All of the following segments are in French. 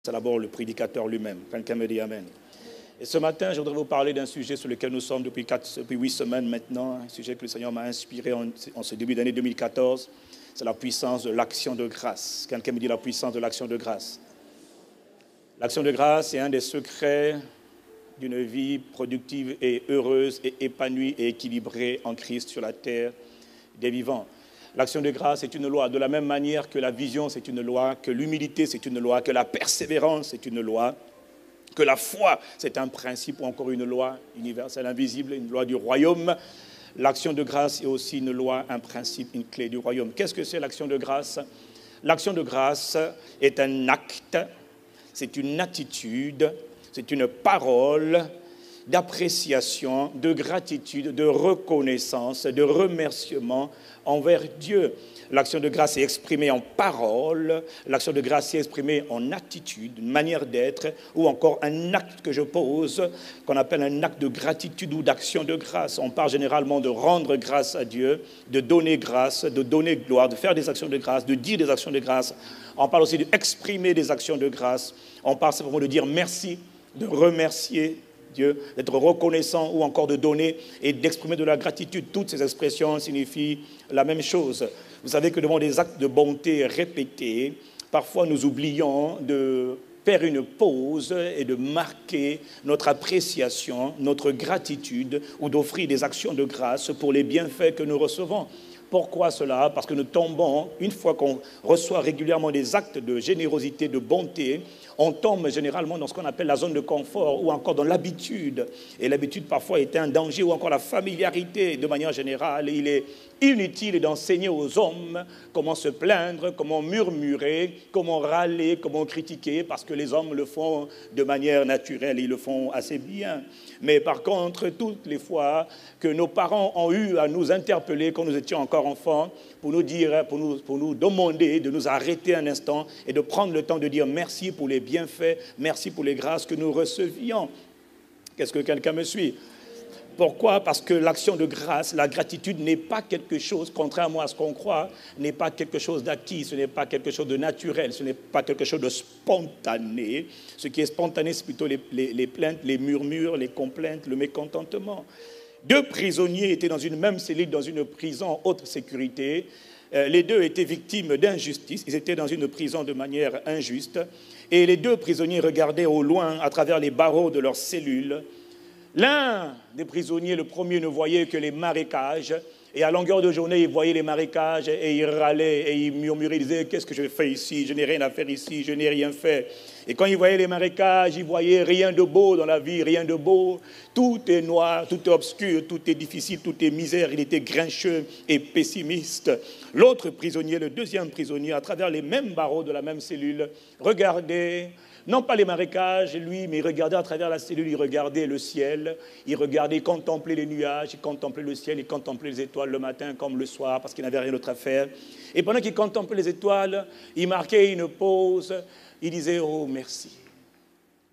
C'est d'abord le prédicateur lui-même. Quelqu'un me dit Amen. Et ce matin, je voudrais vous parler d'un sujet sur lequel nous sommes depuis 8 semaines maintenant, un sujet que le Seigneur m'a inspiré en ce début d'année 2014. C'est la puissance de l'action de grâce. Quelqu'un me dit la puissance de l'action de grâce. L'action de grâce est un des secrets d'une vie productive et heureuse et épanouie et équilibrée en Christ sur la terre des vivants. L'action de grâce est une loi. De la même manière que la vision, c'est une loi, que l'humilité, c'est une loi, que la persévérance, c'est une loi, que la foi, c'est un principe ou encore une loi universelle, invisible, une loi du royaume. L'action de grâce est aussi une loi, un principe, une clé du royaume. Qu'est-ce que c'est l'action de grâce? L'action de grâce est un acte, c'est une attitude, c'est une parole d'appréciation, de gratitude, de reconnaissance, de remerciement envers Dieu. L'action de grâce est exprimée en parole, l'action de grâce est exprimée en attitude, une manière d'être, ou encore un acte que je pose, qu'on appelle un acte de gratitude ou d'action de grâce. On parle généralement de rendre grâce à Dieu, de donner grâce, de donner gloire, de faire des actions de grâce, de dire des actions de grâce. On parle aussi d'exprimer des actions de grâce. On parle simplement de dire merci, de remercier Dieu, d'être reconnaissant ou encore de donner et d'exprimer de la gratitude. Toutes ces expressions signifient la même chose. Vous savez que devant des actes de bonté répétés, parfois nous oublions de faire une pause et de marquer notre appréciation, notre gratitude ou d'offrir des actions de grâce pour les bienfaits que nous recevons. Pourquoi cela? Parce que nous tombons, une fois qu'on reçoit régulièrement des actes de générosité, de bonté, on tombe généralement dans ce qu'on appelle la zone de confort ou encore dans l'habitude. Et l'habitude parfois est un danger ou encore la familiarité de manière générale. Il est inutile d'enseigner aux hommes comment se plaindre, comment murmurer, comment râler, comment critiquer, parce que les hommes le font de manière naturelle, ils le font assez bien. Mais par contre, toutes les fois que nos parents ont eu à nous interpeller quand nous étions encore enfants, pour nous dire, pour nous demander de nous arrêter un instant et de prendre le temps de dire merci pour les bienfaits, merci pour les grâces que nous recevions. Qu'est-ce que quelqu'un me suit? Pourquoi? Parce que l'action de grâce, la gratitude n'est pas quelque chose, contrairement à ce qu'on croit, n'est pas quelque chose d'acquis, ce n'est pas quelque chose de naturel, ce n'est pas quelque chose de spontané. Ce qui est spontané, c'est plutôt les plaintes, les murmures, les complaintes, le mécontentement. 2 prisonniers étaient dans une même cellule, dans une prison haute sécurité. Les 2 étaient victimes d'injustice, ils étaient dans une prison de manière injuste. Et les 2 prisonniers regardaient au loin, à travers les barreaux de leur cellule. L'un des prisonniers, le premier, ne voyait que les marécages. Et à longueur de journée, il voyait les marécages et il râlait et il murmurait, il disait « Qu'est-ce que je fais ici? Je n'ai rien à faire ici, je n'ai rien fait. » Et quand il voyait les marécages, il voyait rien de beau dans la vie, rien de beau. Tout est noir, tout est obscur, tout est difficile, tout est misère. Il était grincheux et pessimiste. L'autre prisonnier, le deuxième prisonnier, à travers les mêmes barreaux de la même cellule, regardait, non pas les marécages, lui, mais il regardait à travers la cellule, il regardait le ciel, il regardait, il contemplait les nuages, il contemplait le ciel, il contemplait les étoiles le matin comme le soir, parce qu'il n'avait rien d'autre à faire. Et pendant qu'il contemplait les étoiles, il marquait une pause, il disait « Oh, merci,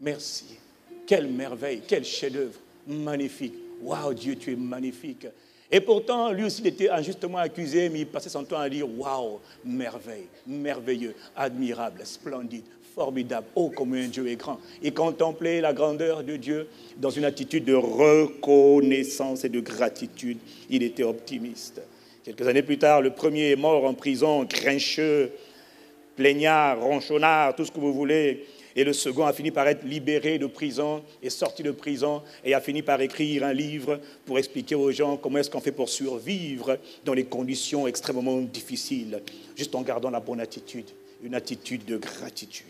merci, quelle merveille, quel chef-d'œuvre, magnifique, waouh, Dieu, tu es magnifique ». Et pourtant, lui aussi, il était injustement accusé, mais il passait son temps à dire « Waouh, merveille, merveilleux, admirable, splendide, formidable, oh, combien Dieu est grand ». Il contemplait la grandeur de Dieu dans une attitude de reconnaissance et de gratitude. Il était optimiste. Quelques années plus tard, le premier est mort en prison, grincheux, plaignard, ronchonnard, tout ce que vous voulez. Et le second a fini par être libéré de prison, est sorti de prison et a fini par écrire un livre pour expliquer aux gens comment est-ce qu'on fait pour survivre dans les conditions extrêmement difficiles, juste en gardant la bonne attitude, une attitude de gratitude.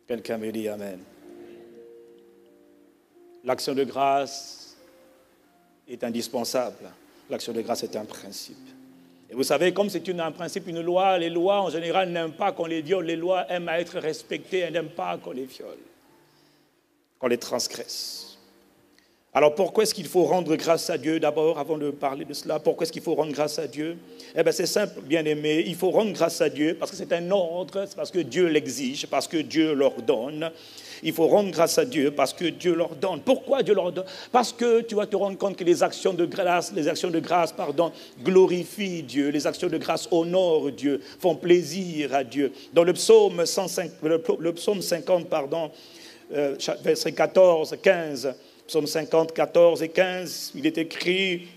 Quelqu'un me dit Amen. L'action de grâce est indispensable. L'action de grâce est un principe. Et vous savez, comme c'est un principe, une loi, les lois en général n'aiment pas qu'on les viole. Les lois aiment à être respectées, elles n'aiment pas qu'on les viole, qu'on les transgresse. Alors pourquoi est-ce qu'il faut rendre grâce à Dieu d'abord, avant de parler de cela? Pourquoi est-ce qu'il faut rendre grâce à Dieu? Eh bien c'est simple, bien-aimé, il faut rendre grâce à Dieu parce que c'est un ordre, c'est parce que Dieu l'exige, parce que Dieu l'ordonne. Il faut rendre grâce à Dieu parce que Dieu l'ordonne. Pourquoi Dieu l'ordonne? Parce que tu vas te rendre compte que les actions de grâce, glorifient Dieu. Les actions de grâce honorent Dieu, font plaisir à Dieu. Dans le psaume 50, versets 14, 15, psaume 50, 14 et 15, il est écrit: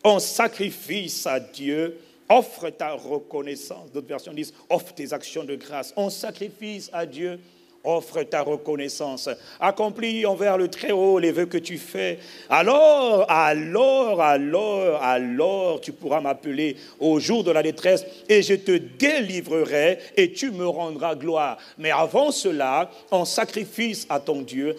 en sacrifice à Dieu, offre ta reconnaissance. D'autres versions disent: offre tes actions de grâce. En sacrifice à Dieu, offre ta reconnaissance. Accomplis envers le Très-Haut les vœux que tu fais. Alors, tu pourras m'appeler au jour de la détresse et je te délivrerai et tu me rendras gloire. Mais avant cela, en sacrifice à ton Dieu,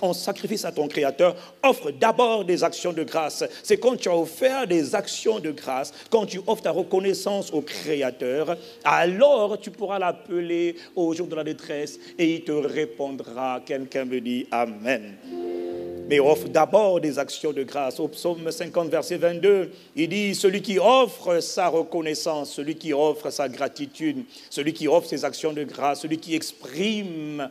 en sacrifice à ton Créateur, offre d'abord des actions de grâce. C'est quand tu as offert des actions de grâce, quand tu offres ta reconnaissance au Créateur, alors tu pourras l'appeler au jour de la détresse et il te répondra. Quelqu'un me dit Amen. Mais offre d'abord des actions de grâce. Au psaume 50, verset 22, il dit: celui qui offre sa reconnaissance, celui qui offre sa gratitude, celui qui offre ses actions de grâce, celui qui exprime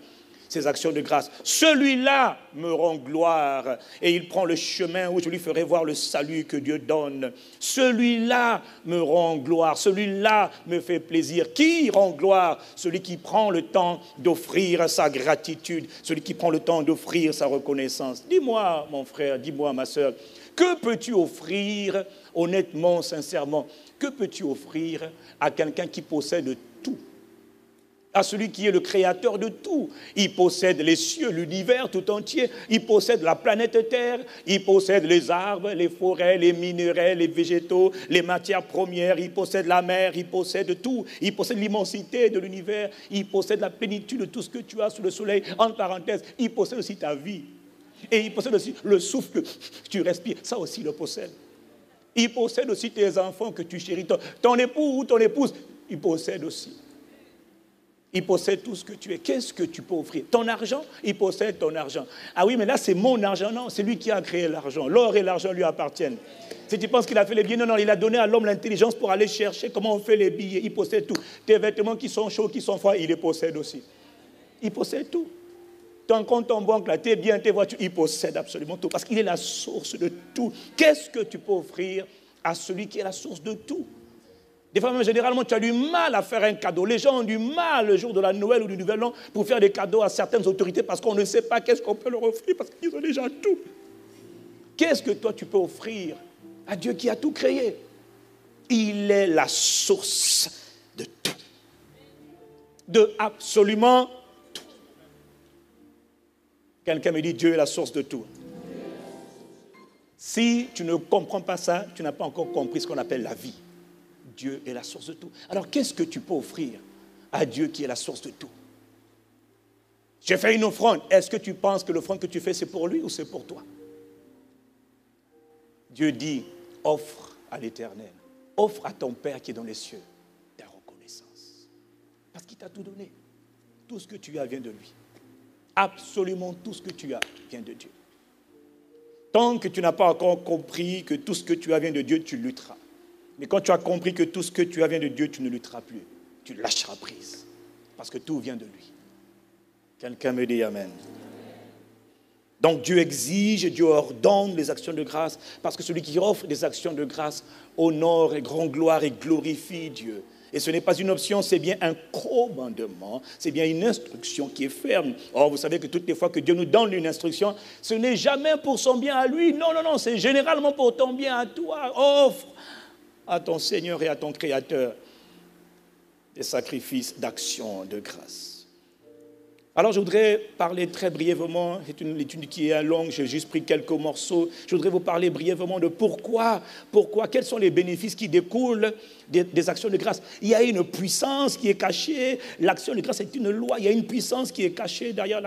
ses actions de grâce, celui-là me rend gloire et il prend le chemin où je lui ferai voir le salut que Dieu donne. Celui-là me rend gloire, celui-là me fait plaisir. Qui rend gloire? Celui qui prend le temps d'offrir sa gratitude, celui qui prend le temps d'offrir sa reconnaissance. Dis-moi, mon frère, dis-moi, ma soeur, que peux-tu offrir honnêtement, sincèrement? Que peux-tu offrir à quelqu'un qui possède tout? À celui qui est le créateur de tout. Il possède les cieux, l'univers tout entier. Il possède la planète Terre. Il possède les arbres, les forêts, les minerais, les végétaux, les matières premières. Il possède la mer, il possède tout. Il possède l'immensité de l'univers. Il possède la plénitude de tout ce que tu as sous le soleil. En parenthèse, il possède aussi ta vie. Et il possède aussi le souffle que tu respires. Ça aussi, il le possède. Il possède aussi tes enfants que tu chéris. Ton époux ou ton épouse, il possède aussi. Il possède tout ce que tu es. Qu'est-ce que tu peux offrir? Ton argent, il possède ton argent. Ah oui, mais là, c'est mon argent. Non, c'est lui qui a créé l'argent. L'or et l'argent lui appartiennent. Si tu penses qu'il a fait les billets, non, il a donné à l'homme l'intelligence pour aller chercher comment on fait les billets. Il possède tout. Tes vêtements qui sont chauds, qui sont froids, il les possède aussi. Il possède tout. Ton compte en banque, là, tes biens, tes voitures, il possède absolument tout. Parce qu'il est la source de tout. Qu'est-ce que tu peux offrir à celui qui est la source de tout? Des fois, même, généralement, tu as du mal à faire un cadeau. Les gens ont du mal le jour de la Noël ou du Nouvel An pour faire des cadeaux à certaines autorités parce qu'on ne sait pas qu'est-ce qu'on peut leur offrir parce qu'ils ont déjà tout. Qu'est-ce que toi, tu peux offrir à Dieu qui a tout créé? Il est la source de tout. De absolument tout. Quelqu'un me dit, Dieu est la source de tout. Si tu ne comprends pas ça, tu n'as pas encore compris ce qu'on appelle la vie. Dieu est la source de tout. Alors, qu'est-ce que tu peux offrir à Dieu qui est la source de tout? J'ai fait une offrande. Est-ce que tu penses que l'offrande que tu fais, c'est pour lui ou c'est pour toi? Dieu dit, offre à l'Éternel. Offre à ton Père qui est dans les cieux ta reconnaissance. Parce qu'il t'a tout donné. Tout ce que tu as vient de lui. Absolument tout ce que tu as vient de Dieu. Tant que tu n'as pas encore compris que tout ce que tu as vient de Dieu, tu lutteras. Mais quand tu as compris que tout ce que tu as vient de Dieu, tu ne lutteras plus. Tu lâcheras prise. Parce que tout vient de lui. Quelqu'un me dit Amen. Donc Dieu exige, Dieu ordonne les actions de grâce. Parce que celui qui offre des actions de grâce honore et grand gloire et glorifie Dieu. Et ce n'est pas une option, c'est bien un commandement. C'est bien une instruction qui est ferme. Or, vous savez que toutes les fois que Dieu nous donne une instruction, ce n'est jamais pour son bien à lui. Non, non, non, c'est généralement pour ton bien à toi. Offre à ton Seigneur et à ton Créateur des sacrifices d'action de grâce. Alors je voudrais parler très brièvement, c'est une étude qui est longue, j'ai juste pris quelques morceaux, je voudrais vous parler brièvement de pourquoi, quels sont les bénéfices qui découlent des actions de grâce. Il y a une puissance qui est cachée, l'action de grâce est une loi, il y a une puissance qui est cachée derrière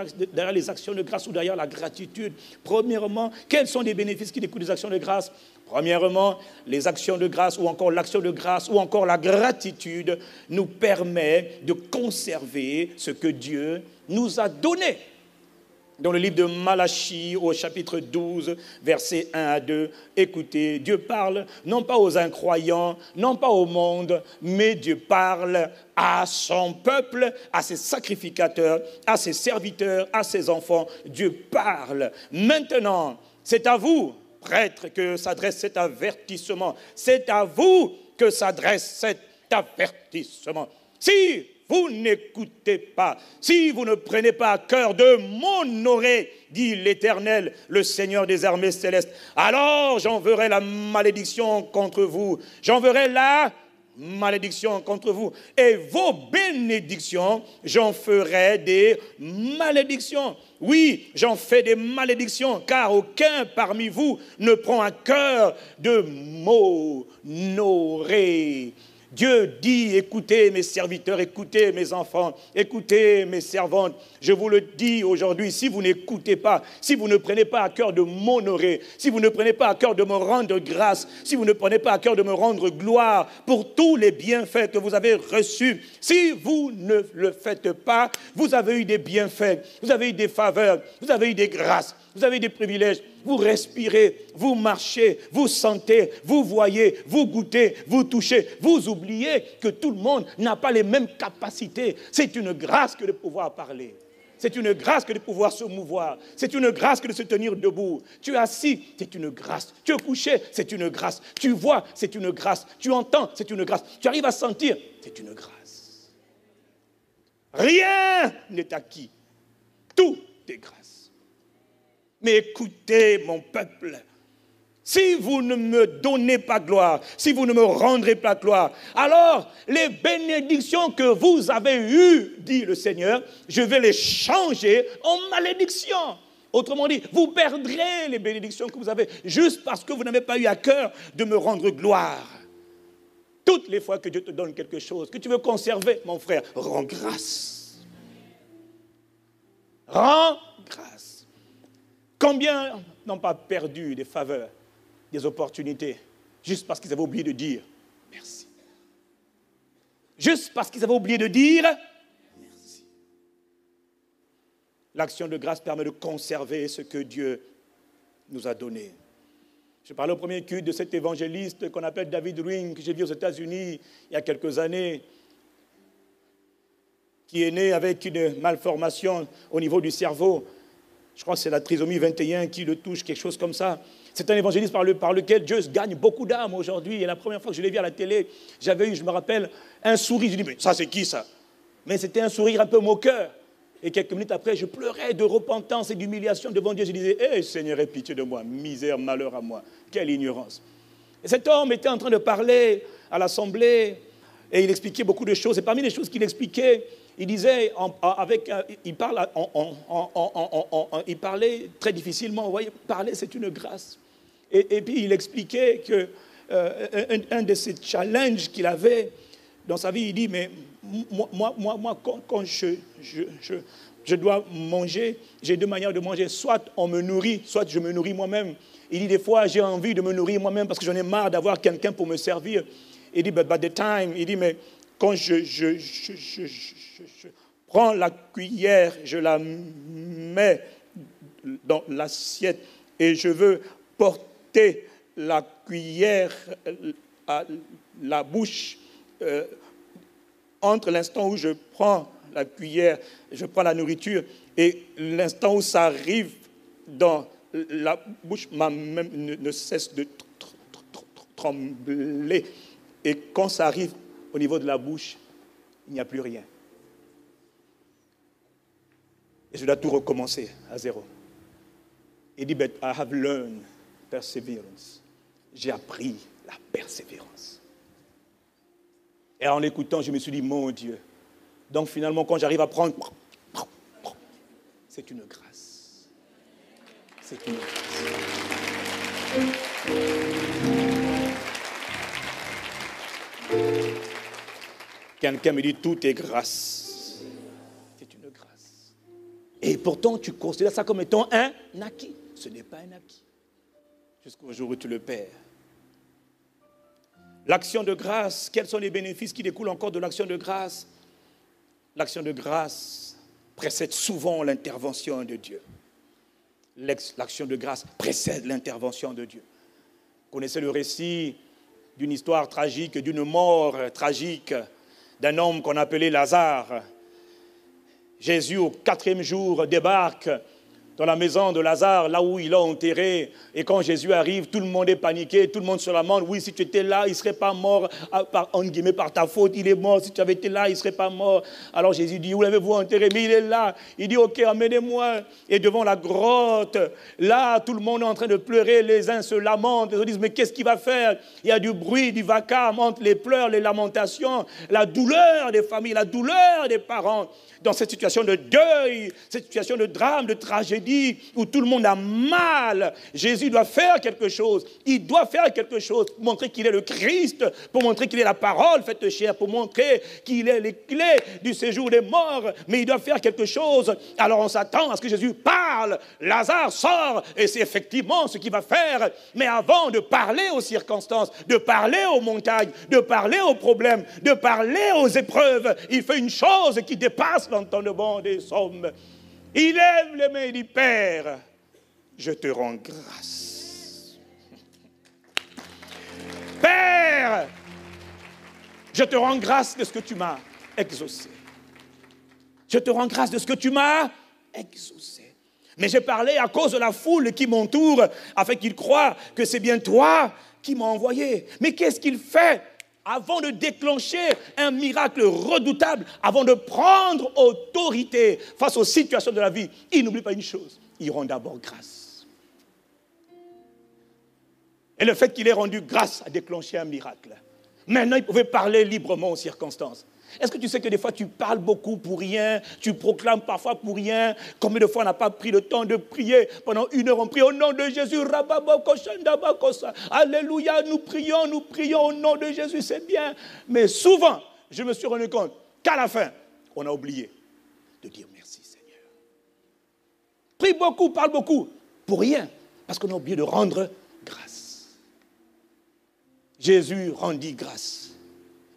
les actions de grâce ou derrière la gratitude. Premièrement, quels sont les bénéfices qui découlent des actions de grâce? Premièrement, les actions de grâce ou encore l'action de grâce ou encore la gratitude nous permet de conserver ce que Dieu nous a donné. Dans le livre de Malachie, au chapitre 12, versets 1 à 2, écoutez, Dieu parle non pas aux incroyants, non pas au monde, mais Dieu parle à son peuple, à ses sacrificateurs, à ses serviteurs, à ses enfants. Dieu parle. Maintenant, c'est à vous, prêtres, que s'adresse cet avertissement. C'est à vous que s'adresse cet avertissement. Si vous n'écoutez pas, si vous ne prenez pas à cœur de m'honorer, dit l'Éternel, le Seigneur des armées célestes, alors j'enverrai la malédiction contre vous. J'enverrai la malédiction contre vous. Et vos bénédictions, j'en ferai des malédictions. Oui, j'en fais des malédictions, car aucun parmi vous ne prend à cœur de m'honorer. Dieu dit, écoutez mes serviteurs, écoutez mes enfants, écoutez mes servantes. Je vous le dis aujourd'hui, si vous n'écoutez pas, si vous ne prenez pas à cœur de m'honorer, si vous ne prenez pas à cœur de me rendre grâce, si vous ne prenez pas à cœur de me rendre gloire pour tous les bienfaits que vous avez reçus, si vous ne le faites pas, vous avez eu des bienfaits, vous avez eu des faveurs, vous avez eu des grâces, vous avez des privilèges. Vous respirez, vous marchez, vous sentez, vous voyez, vous goûtez, vous touchez. Vous oubliez que tout le monde n'a pas les mêmes capacités. C'est une grâce que de pouvoir parler. C'est une grâce que de pouvoir se mouvoir. C'est une grâce que de se tenir debout. Tu es assis, c'est une grâce. Tu es couché, c'est une grâce. Tu vois, c'est une grâce. Tu entends, c'est une grâce. Tu arrives à sentir, c'est une grâce. Rien n'est acquis. Tout est grâce. Mais écoutez, mon peuple, si vous ne me donnez pas gloire, si vous ne me rendrez pas gloire, alors les bénédictions que vous avez eues, dit le Seigneur, je vais les changer en malédictions. Autrement dit, vous perdrez les bénédictions que vous avez juste parce que vous n'avez pas eu à cœur de me rendre gloire. Toutes les fois que Dieu te donne quelque chose, que tu veux conserver, mon frère, rends grâce. Rends grâce. Combien n'ont pas perdu des faveurs, des opportunités, juste parce qu'ils avaient oublié de dire merci. Juste parce qu'ils avaient oublié de dire merci. L'action de grâce permet de conserver ce que Dieu nous a donné. Je parlais au premier culte de cet évangéliste qu'on appelle David Ring, que j'ai vu aux États-Unis il y a quelques années, qui est né avec une malformation au niveau du cerveau. Je crois que c'est la trisomie 21 qui le touche, quelque chose comme ça. C'est un évangéliste par lequel Dieu gagne beaucoup d'âmes aujourd'hui. Et la première fois que je l'ai vu à la télé, j'avais eu, je me rappelle, un sourire. Je dis, mais ça c'est qui ça? Mais c'était un sourire un peu moqueur. Et quelques minutes après, je pleurais de repentance et d'humiliation devant Dieu. Je disais, hé Seigneur, aie pitié de moi, misère, malheur à moi. Quelle ignorance. Et cet homme était en train de parler à l'assemblée et il expliquait beaucoup de choses. Et parmi les choses qu'il expliquait, il disait, il parlait très difficilement. Vous voyez, parler, c'est une grâce. Et puis, il expliquait que un de ces challenges qu'il avait dans sa vie, il dit, mais moi quand je dois manger, j'ai deux manières de manger. Soit on me nourrit, soit je me nourris moi-même. Il dit, des fois, j'ai envie de me nourrir moi-même parce que j'en ai marre d'avoir quelqu'un pour me servir. Il dit, but by the time, il dit, mais quand je prends la cuillère, je la mets dans l'assiette et je veux porter la cuillère à la bouche. Entre l'instant où je prends la cuillère, je prends la nourriture et l'instant où ça arrive dans la bouche, ma main ne cesse de trembler. Et quand ça arrive au niveau de la bouche, il n'y a plus rien. Et je dois tout recommencer à zéro. Il dit, but I have learned perseverance. J'ai appris la persévérance. Et en l'écoutant, je me suis dit, mon Dieu. Donc finalement, quand j'arrive à prendre, c'est une grâce. C'est une grâce. Quelqu'un me dit, tout est grâce. C'est une grâce. Et pourtant, tu considères ça comme étant un acquis. Ce n'est pas un acquis. Jusqu'au jour où tu le perds. L'action de grâce, quels sont les bénéfices qui découlent encore de l'action de grâce? L'action de grâce précède souvent l'intervention de Dieu. L'action de grâce précède l'intervention de Dieu. Vous connaissez le récit d'une histoire tragique, d'une mort tragique d'un homme qu'on appelait Lazare. Jésus, au 4e jour, débarque dans la maison de Lazare, là où il l'a enterré. Et quand Jésus arrive, tout le monde est paniqué, tout le monde se lamente. Oui, si tu étais là, il ne serait pas mort, par ta faute, il est mort. Si tu avais été là, il ne serait pas mort. Alors Jésus dit, où l'avez-vous enterré? Mais il est là. Il dit, ok, emmenez-moi. Et devant la grotte, là, tout le monde est en train de pleurer. Les uns se lamentent, les autres disent, mais qu'est-ce qu'il va faire? Il y a du bruit, du vacarme entre les pleurs, les lamentations, la douleur des familles, la douleur des parents. Dans cette situation de deuil, cette situation de drame, de tragédie, où tout le monde a mal, Jésus doit faire quelque chose. Il doit faire quelque chose pour montrer qu'il est le Christ, pour montrer qu'il est la parole faite chair, pour montrer qu'il est les clés du séjour des morts. Mais il doit faire quelque chose. Alors on s'attend à ce que Jésus parle. Lazare sort, et c'est effectivement ce qu'il va faire. Mais avant de parler aux circonstances, de parler aux montagnes, de parler aux problèmes, de parler aux épreuves, il fait une chose qui dépasse l'entendement des hommes. Il lève les mains et dit, Père, je te rends grâce. Père, je te rends grâce de ce que tu m'as exaucé. Je te rends grâce de ce que tu m'as exaucé. Mais j'ai parlé à cause de la foule qui m'entoure, afin qu'ils croient que c'est bien toi qui m'as envoyé. Mais qu'est-ce qu'il fait? Avant de déclencher un miracle redoutable, avant de prendre autorité face aux situations de la vie, il n'oublie pas une chose, il rend d'abord grâce. Et le fait qu'il ait rendu grâce a déclenché un miracle. Maintenant, il pouvait parler librement aux circonstances. Est-ce que tu sais que des fois tu parles beaucoup pour rien, tu proclames parfois pour rien? Combien de fois on n'a pas pris le temps de prier? Pendant 1 heure on prie au nom de Jésus. Alléluia, nous prions au nom de Jésus, c'est bien. Mais souvent, je me suis rendu compte qu'à la fin, on a oublié de dire merci Seigneur. Prie beaucoup, parle beaucoup, pour rien, parce qu'on a oublié de rendre grâce. Jésus rendit grâce.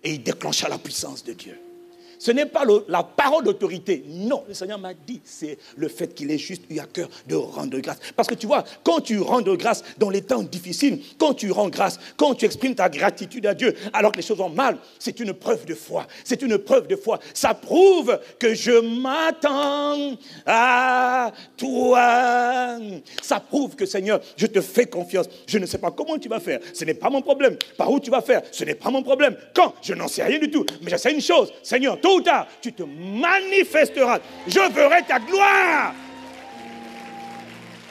Et il déclencha la puissance de Dieu. Ce n'est pas la parole d'autorité. Non, le Seigneur m'a dit, c'est le fait qu'il ait juste eu à cœur de rendre grâce. Parce que tu vois, quand tu rends grâce dans les temps difficiles, quand tu rends grâce, quand tu exprimes ta gratitude à Dieu, alors que les choses vont mal, c'est une preuve de foi. C'est une preuve de foi. Ça prouve que je m'attends à toi. Ça prouve que, Seigneur, je te fais confiance. Je ne sais pas comment tu vas faire. Ce n'est pas mon problème. Par où tu vas faire, ce n'est pas mon problème. Quand, je n'en sais rien du tout. Mais je sais une chose, Seigneur, tôt ou tard, tu te manifesteras. Je verrai ta gloire.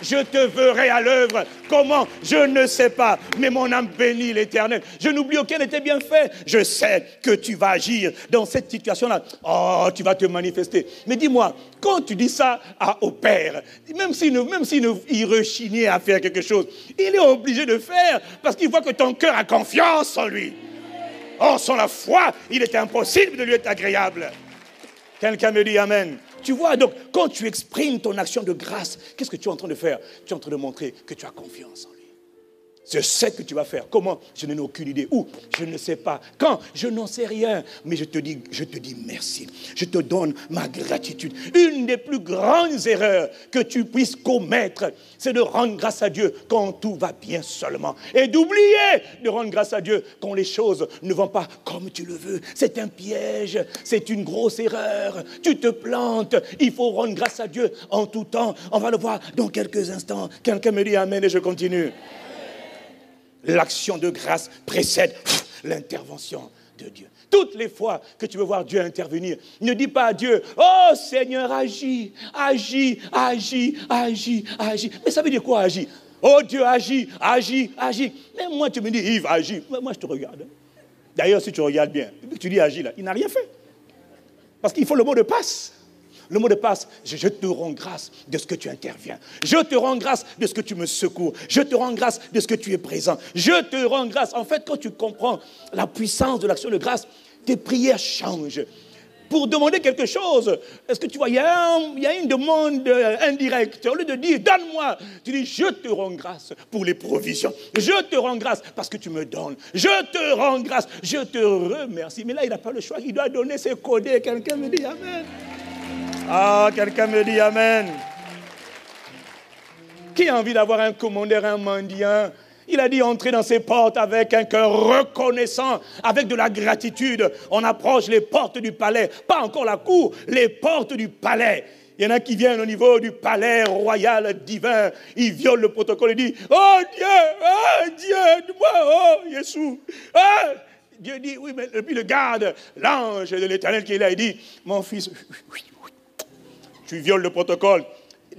Je te verrai à l'œuvre. Comment? Je ne sais pas. Mais mon âme bénit l'Éternel. Je n'oublie aucun de tes bienfaits. Je sais que tu vas agir dans cette situation-là. Oh, tu vas te manifester. Mais dis-moi, quand tu dis ça au Père, même s'il rechignait à faire quelque chose, il est obligé de faire parce qu'il voit que ton cœur a confiance en lui. Or, sans la foi, il est impossible de lui être agréable. Quelqu'un me dit Amen. Tu vois, donc, quand tu exprimes ton action de grâce, qu'est-ce que tu es en train de faire? Tu es en train de montrer que tu as confiance en lui. Je sais que tu vas faire. Comment? Je n'ai aucune idée. Où? Je ne sais pas. Quand? Je n'en sais rien. Mais je te dis merci. Je te donne ma gratitude. Une des plus grandes erreurs que tu puisses commettre, c'est de rendre grâce à Dieu quand tout va bien seulement. Et d'oublier de rendre grâce à Dieu quand les choses ne vont pas comme tu le veux. C'est un piège. C'est une grosse erreur. Tu te plantes. Il faut rendre grâce à Dieu en tout temps. On va le voir dans quelques instants. Quelqu'un me dit Amen et je continue. L'action de grâce précède l'intervention de Dieu. Toutes les fois que tu veux voir Dieu intervenir, ne dis pas à Dieu, oh Seigneur, agis, agis, agis, agis, agis. Mais ça veut dire quoi agis? Oh Dieu, agis, agis, agis. Mais moi tu me dis, Yves, agis. Moi je te regarde. D'ailleurs, si tu regardes bien, tu dis agis là, il n'a rien fait. Parce qu'il faut le mot de passe. Le mot de passe, je te rends grâce de ce que tu interviens. Je te rends grâce de ce que tu me secours. Je te rends grâce de ce que tu es présent. Je te rends grâce. En fait, quand tu comprends la puissance de l'action de grâce, tes prières changent. Pour demander quelque chose, est-ce que tu vois, il y a une demande indirecte. Au lieu de dire, donne-moi, tu dis, je te rends grâce pour les provisions. Je te rends grâce parce que tu me donnes. Je te rends grâce, je te remercie. Mais là, il n'a pas le choix, il doit donner ses codés. Quelqu'un me dit Amen. Ah, quelqu'un me dit Amen. Qui a envie d'avoir un commandeur, un mendiant? Il a dit entrer dans ses portes avec un cœur reconnaissant, avec de la gratitude. On approche les portes du palais, pas encore la cour, les portes du palais. Il y en a qui viennent au niveau du palais royal divin. Ils violent le protocole et disent, oh Dieu, moi, oh Jésus. Oh. Dieu dit, oui, mais puis le garde, l'ange de l'Éternel qui est là, il dit, mon fils, tu violes le protocole.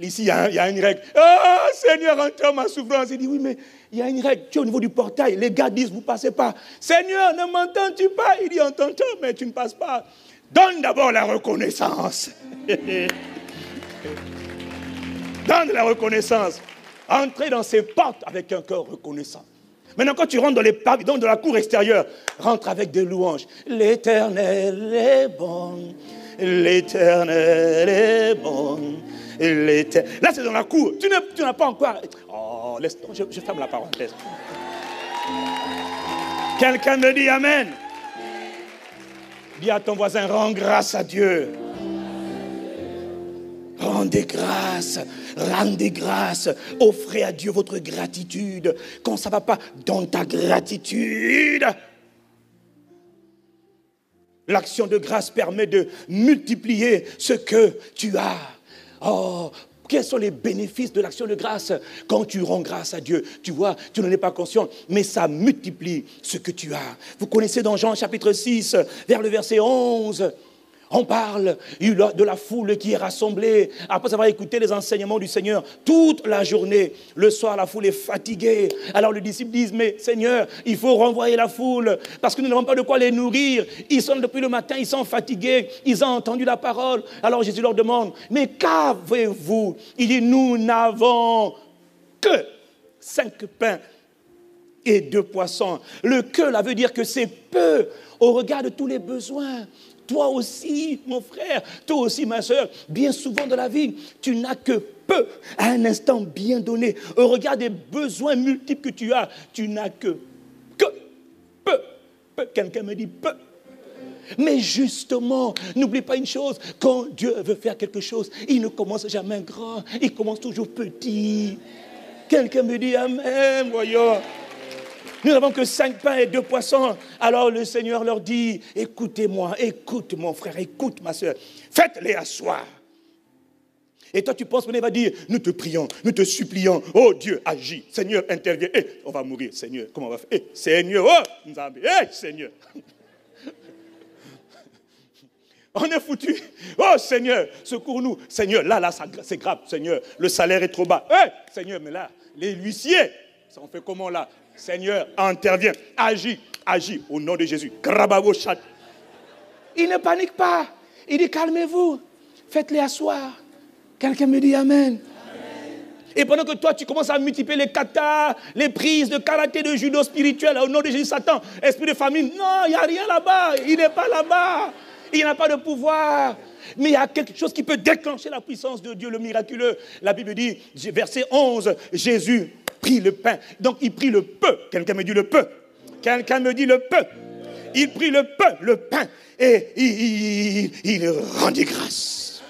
Ici, il y a une règle. Oh Seigneur, entends ma souffrance. Il dit, oui, mais il y a une règle. Tu es au niveau du portail. Les gars disent, vous ne passez pas. Seigneur, ne m'entends-tu pas? Il dit, on t'entend, mais tu ne passes pas. Donne d'abord la reconnaissance. Donne la reconnaissance. Entrez dans ces portes avec un cœur reconnaissant. Maintenant, quand tu rentres dans les pavillons de la cour extérieure, rentre avec des louanges. L'Éternel est bon. L'Éternel est bon. Là, c'est dans la cour. Tu n'as pas encore... Oh, laisse... je ferme la parenthèse. Quelqu'un me dit Amen. Dis à ton voisin, rends grâce à Dieu. Rendez grâce, offrez à Dieu votre gratitude. Quand ça ne va pas, dans ta gratitude. L'action de grâce permet de multiplier ce que tu as. Oh, quels sont les bénéfices de l'action de grâce? Quand tu rends grâce à Dieu, tu vois, tu n'en es pas conscient, mais ça multiplie ce que tu as. Vous connaissez dans Jean chapitre 6, vers le verset 11... On parle de la foule qui est rassemblée après avoir écouté les enseignements du Seigneur toute la journée. Le soir, la foule est fatiguée. Alors les disciples disent, mais Seigneur, il faut renvoyer la foule parce que nous n'avons pas de quoi les nourrir. Ils sont depuis le matin, ils sont fatigués, ils ont entendu la parole. Alors Jésus leur demande, mais qu'avez-vous? Il dit, nous n'avons que 5 pains et 2 poissons. Le que, là, veut dire que c'est peu au regard de tous les besoins. Toi aussi, mon frère, toi aussi, ma soeur, bien souvent dans la vie, tu n'as que peu à un instant bien donné. Au regard des besoins multiples que tu as, tu n'as que peu. Quelqu'un me dit peu. Mais justement, n'oublie pas une chose, quand Dieu veut faire quelque chose, il ne commence jamais grand, il commence toujours petit. Quelqu'un me dit Amen, voyons. Nous n'avons que 5 pains et 2 poissons. Alors le Seigneur leur dit, écoutez-moi, écoute mon frère, écoute ma soeur, faites-les asseoir. Et toi tu penses, il va dire, nous te prions, nous te supplions, oh Dieu, agis, Seigneur, interviens, on va mourir, Seigneur, comment on va faire, Seigneur, oh, Seigneur. On est foutu. Oh Seigneur, secours-nous. Seigneur, là, c'est grave, Seigneur, le salaire est trop bas. Seigneur, mais là, les huissiers, ça on fait comment là? Seigneur, interviens, agis, au nom de Jésus. Il ne panique pas. Il dit, calmez-vous, faites-les asseoir. Quelqu'un me dit Amen. Et pendant que toi, tu commences à multiplier les katas, les prises de karaté, de judo spirituel, au nom de Jésus, Satan, esprit de famine. Non, il n'y a rien là-bas. Il n'est pas là-bas. Il n'a pas de pouvoir. Mais il y a quelque chose qui peut déclencher la puissance de Dieu, le miraculeux. La Bible dit, verset 11, Jésus prit le pain. Donc il prit le peu. Quelqu'un me dit le peu. Quelqu'un me dit le peu. Il prit le pain, et il rendit grâce.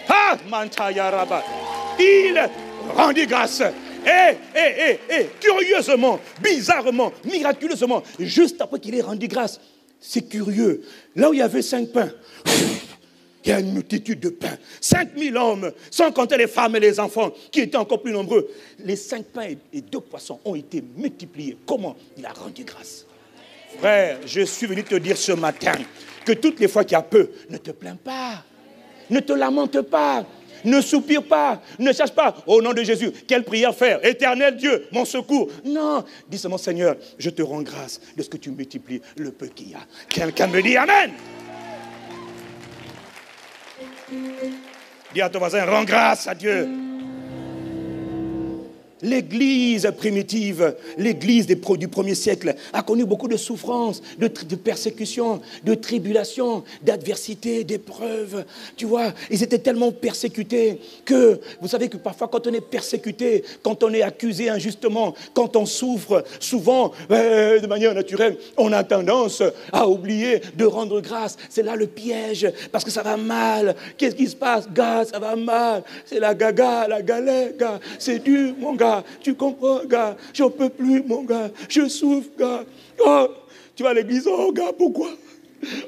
Ah, Mantaya Rabba. Il rendit grâce. Et curieusement, bizarrement, miraculeusement, juste après qu'il ait rendu grâce, c'est curieux. Là où il y avait 5 pains, il y a une multitude de pains. 5000 hommes, sans compter les femmes et les enfants, qui étaient encore plus nombreux. Les 5 pains et 2 poissons ont été multipliés. Comment? Il a rendu grâce. Frère, je suis venu te dire ce matin que toutes les fois qu'il y a peu, ne te plains pas. Ne te lamente pas. Ne soupire pas, ne cherche pas, au nom de Jésus, quelle prière faire? Éternel Dieu, mon secours. Non, dis seulement Seigneur, je te rends grâce de ce que tu multiplies le peu qu'il y a. Quelqu'un me dit Amen. Dis à ton voisin, rends grâce à Dieu. L'Église primitive, l'Église du premier siècle a connu beaucoup de souffrances, de persécutions, de tribulations, d'adversités, d'épreuves. Tu vois, ils étaient tellement persécutés que, vous savez que parfois quand on est persécuté, quand on est accusé injustement, quand on souffre, souvent, de manière naturelle, on a tendance à oublier de rendre grâce. C'est là le piège, parce que ça va mal. Qu'est-ce qui se passe? Gars, ça va mal. C'est la gaga, la galère, gars. C'est dur, mon gars. Tu comprends, gars? J'en peux plus, mon gars. Je souffre, gars. Oh, tu vas à l'église, oh, gars, pourquoi?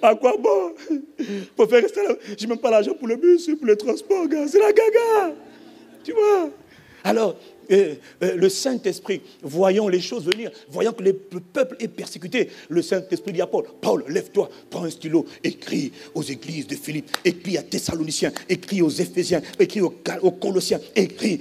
À quoi bon? Pour faire rester là. J'ai même pas l'argent pour le bus, pour le transport, gars. C'est la gaga. Tu vois? Alors, le Saint-Esprit, voyant les choses venir, voyant que le peuple est persécuté, le Saint-Esprit dit à Paul, Paul, lève-toi, prends un stylo, écris aux églises de Philippe, écris à Thessaloniciens, écris aux Éphésiens, écris aux Colossiens, écris.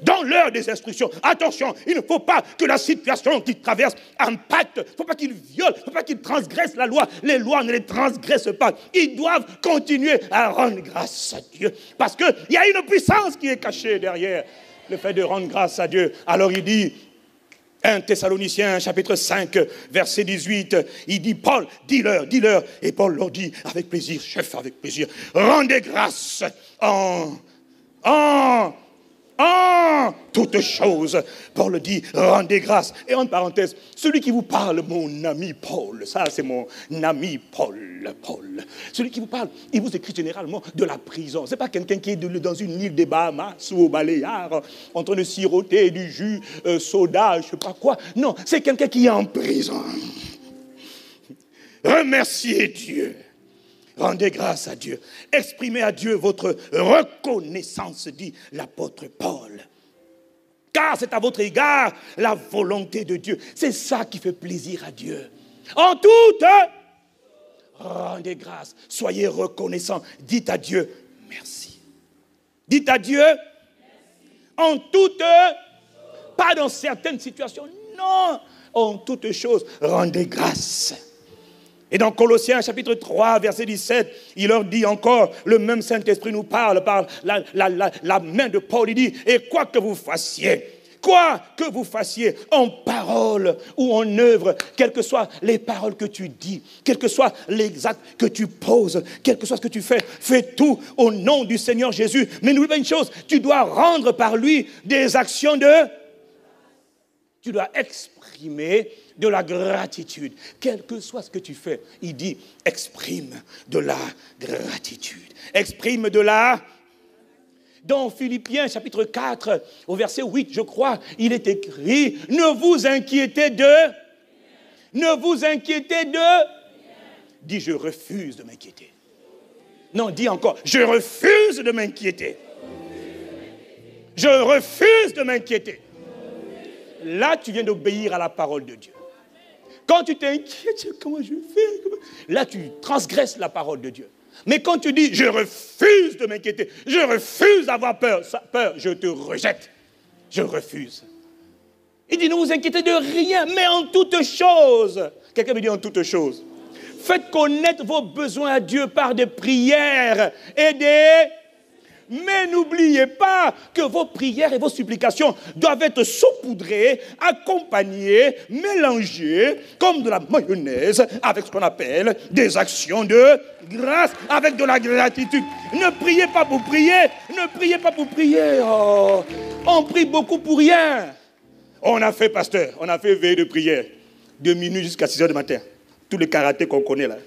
Dans l'heure des instructions, attention, il ne faut pas que la situation qu'ils traversent impacte, il ne faut pas qu'ils violent, il ne faut pas qu'ils transgressent la loi. Les lois ne les transgressent pas. Ils doivent continuer à rendre grâce à Dieu, parce qu'il y a une puissance qui est cachée derrière le fait de rendre grâce à Dieu. Alors il dit, 1 Thessaloniciens chapitre 5, verset 18, il dit, Paul, dis-leur. Et Paul leur dit, avec plaisir, chef, avec plaisir, rendez grâce en toutes choses. Paul dit, rendez grâce. Et en parenthèse, celui qui vous parle, mon ami Paul, ça c'est mon ami Paul. Celui qui vous parle, il vous écrit généralement de la prison. Ce n'est pas quelqu'un qui est dans une île des Bahamas ou au Baléares, en train de siroter du jus soda, je ne sais pas quoi. Non, c'est quelqu'un qui est en prison. Remerciez Dieu. Rendez grâce à Dieu. Exprimez à Dieu votre reconnaissance, dit l'apôtre Paul. Car c'est à votre égard la volonté de Dieu. C'est ça qui fait plaisir à Dieu. En toute, rendez grâce. Soyez reconnaissants. Dites à Dieu merci. Dites à Dieu en toute, pas dans certaines situations. Non, en toutes choses, rendez grâce. Et dans Colossiens chapitre 3, verset 17, il leur dit encore, le même Saint-Esprit nous parle par la main de Paul, il dit, et quoi que vous fassiez, en parole ou en œuvre, quelles que soient les paroles que tu dis, quels que soient les actes que tu poses, quel que soit ce que tu fais, fais tout au nom du Seigneur Jésus. Mais n'oublie pas une chose, tu dois rendre par lui des actions tu dois exprimer de la gratitude. Quel que soit ce que tu fais, il dit, exprime de la gratitude. Exprime de la... Dans Philippiens chapitre 4, au verset 8, je crois, il est écrit, ne vous inquiétez de... Dis, je refuse de m'inquiéter. Non, dis encore, je refuse de m'inquiéter. Je refuse de m'inquiéter. Là, tu viens d'obéir à la parole de Dieu. Quand tu t'inquiètes, comment je fais? Là, tu transgresses la parole de Dieu. Mais quand tu dis, je refuse de m'inquiéter, je refuse d'avoir peur, je te rejette. Je refuse. Il dit, ne vous inquiétez de rien, mais en toutes choses. Quelqu'un me dit en toutes choses. Faites connaître vos besoins à Dieu par des prières et des... Mais n'oubliez pas que vos prières et vos supplications doivent être saupoudrées, accompagnées, mélangées comme de la mayonnaise avec ce qu'on appelle des actions de grâce, avec de la gratitude. Ne priez pas pour prier, ne priez pas pour prier. Oh, on prie beaucoup pour rien. On a fait, pasteur, on a fait veille de prière, de minuit jusqu'à 6 heures du matin. Tous les karatés qu'on connaît là.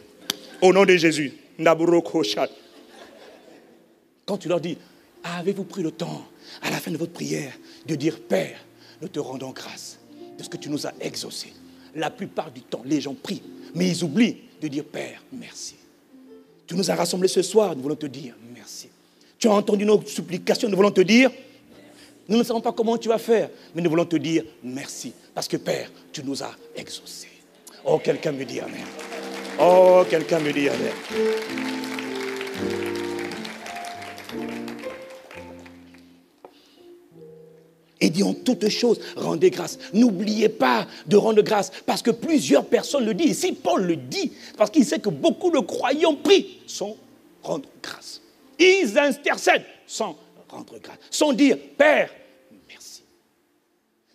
Au nom de Jésus. Naburoko Shat. Quand tu leur dis, avez-vous pris le temps, à la fin de votre prière, de dire, Père, nous te rendons grâce de ce que tu nous as exaucé. La plupart du temps, les gens prient, mais ils oublient de dire, Père, merci. Tu nous as rassemblés ce soir, nous voulons te dire merci. Tu as entendu nos supplications, nous voulons te dire, nous ne savons pas comment tu vas faire, mais nous voulons te dire merci. Parce que Père, tu nous as exaucés. Oh, quelqu'un me dit amen. Oh, quelqu'un me dit amen. Et dit en toutes choses, rendez grâce. N'oubliez pas de rendre grâce, parce que plusieurs personnes le disent. Si Paul le dit, parce qu'il sait que beaucoup de croyants prient sans rendre grâce. Ils intercèdent sans rendre grâce, sans dire, Père, merci.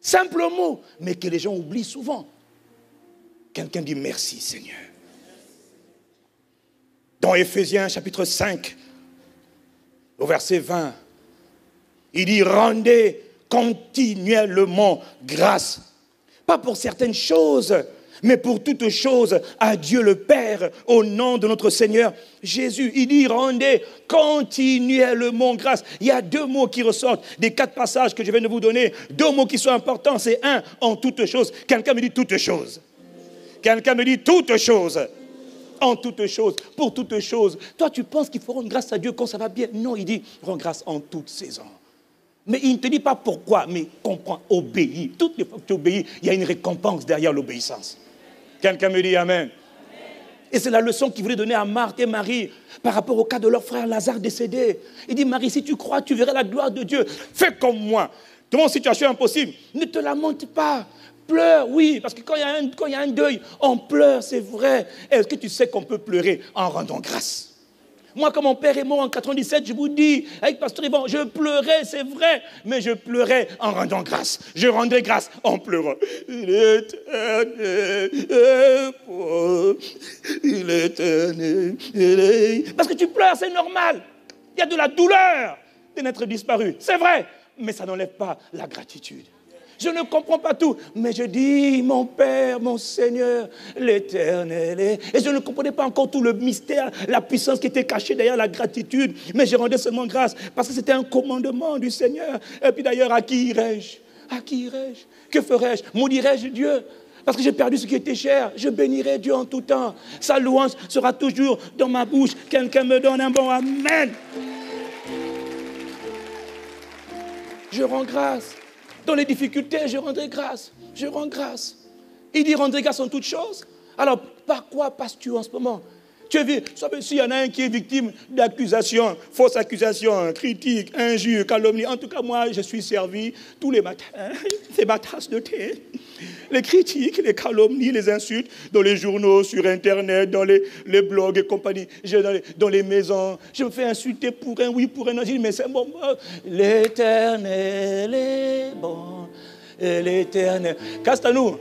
Simple mot, mais que les gens oublient souvent. Quelqu'un dit merci Seigneur. Dans Éphésiens chapitre 5, au verset 20, il dit rendez continuellement grâce. Pas pour certaines choses, mais pour toutes choses à Dieu le Père, au nom de notre Seigneur Jésus. Il dit rendez continuellement grâce. Il y a 2 mots qui ressortent des 4 passages que je viens de vous donner. 2 mots qui sont importants, c'est 1, en toutes choses. Quelqu'un me dit toutes choses. Quelqu'un me dit toutes choses. En toutes choses, pour toutes choses. Toi, tu penses qu'il faut rendre grâce à Dieu quand ça va bien? Non, il dit rends grâce en toutes saisons. Mais il ne te dit pas pourquoi, mais comprends, obéis. Toutes les fois que tu obéis, il y a une récompense derrière l'obéissance. Quelqu'un me dit amen. Et c'est la leçon qu'il voulait donner à Marthe et Marie par rapport au cas de leur frère Lazare décédé. Il dit, Marie, si tu crois, tu verras la gloire de Dieu. Fais comme moi. Dans une situation impossible, ne te lamente pas. Pleure, oui, parce que quand il y a un deuil, on pleure, c'est vrai. Est-ce que tu sais qu'on peut pleurer en rendant grâce? Moi, quand mon père est mort en 97, je vous dis, avec Pasteur Yvan, je pleurais, c'est vrai, mais je pleurais en rendant grâce. Je rendais grâce en pleurant. Il est éternel. Parce que tu pleures, c'est normal. Il y a de la douleur de n'être disparu. C'est vrai, mais ça n'enlève pas la gratitude. Je ne comprends pas tout, mais je dis, mon Père, mon Seigneur, l'Éternel est... Et je ne comprenais pas encore tout le mystère, la puissance qui était cachée derrière la gratitude, mais je rendais seulement grâce, parce que c'était un commandement du Seigneur. Et puis d'ailleurs, à qui irais-je? À qui irais-je? Que ferais-je? Maudirais-je Dieu? Parce que j'ai perdu ce qui était cher. Je bénirai Dieu en tout temps. Sa louange sera toujours dans ma bouche. Quelqu'un me donne un bon amen. Je rends grâce. Dans les difficultés, je rendrai grâce. Je rends grâce. Il dit rendrai grâce en toutes choses. Alors, par quoi passes-tu en ce moment? Tu es victime. S'il y en a un qui est victime d'accusations, fausses accusations, critiques, injures, calomnies. En tout cas, moi, je suis servi tous les matins. C'est ma tasse de thé. Les critiques, les calomnies, les insultes, dans les journaux, sur Internet, dans les blogs et compagnie, dans les maisons. Je me fais insulter pour un oui, pour un non. Je dis, mais c'est bon. L'Éternel est bon. L'Éternel. Castanou,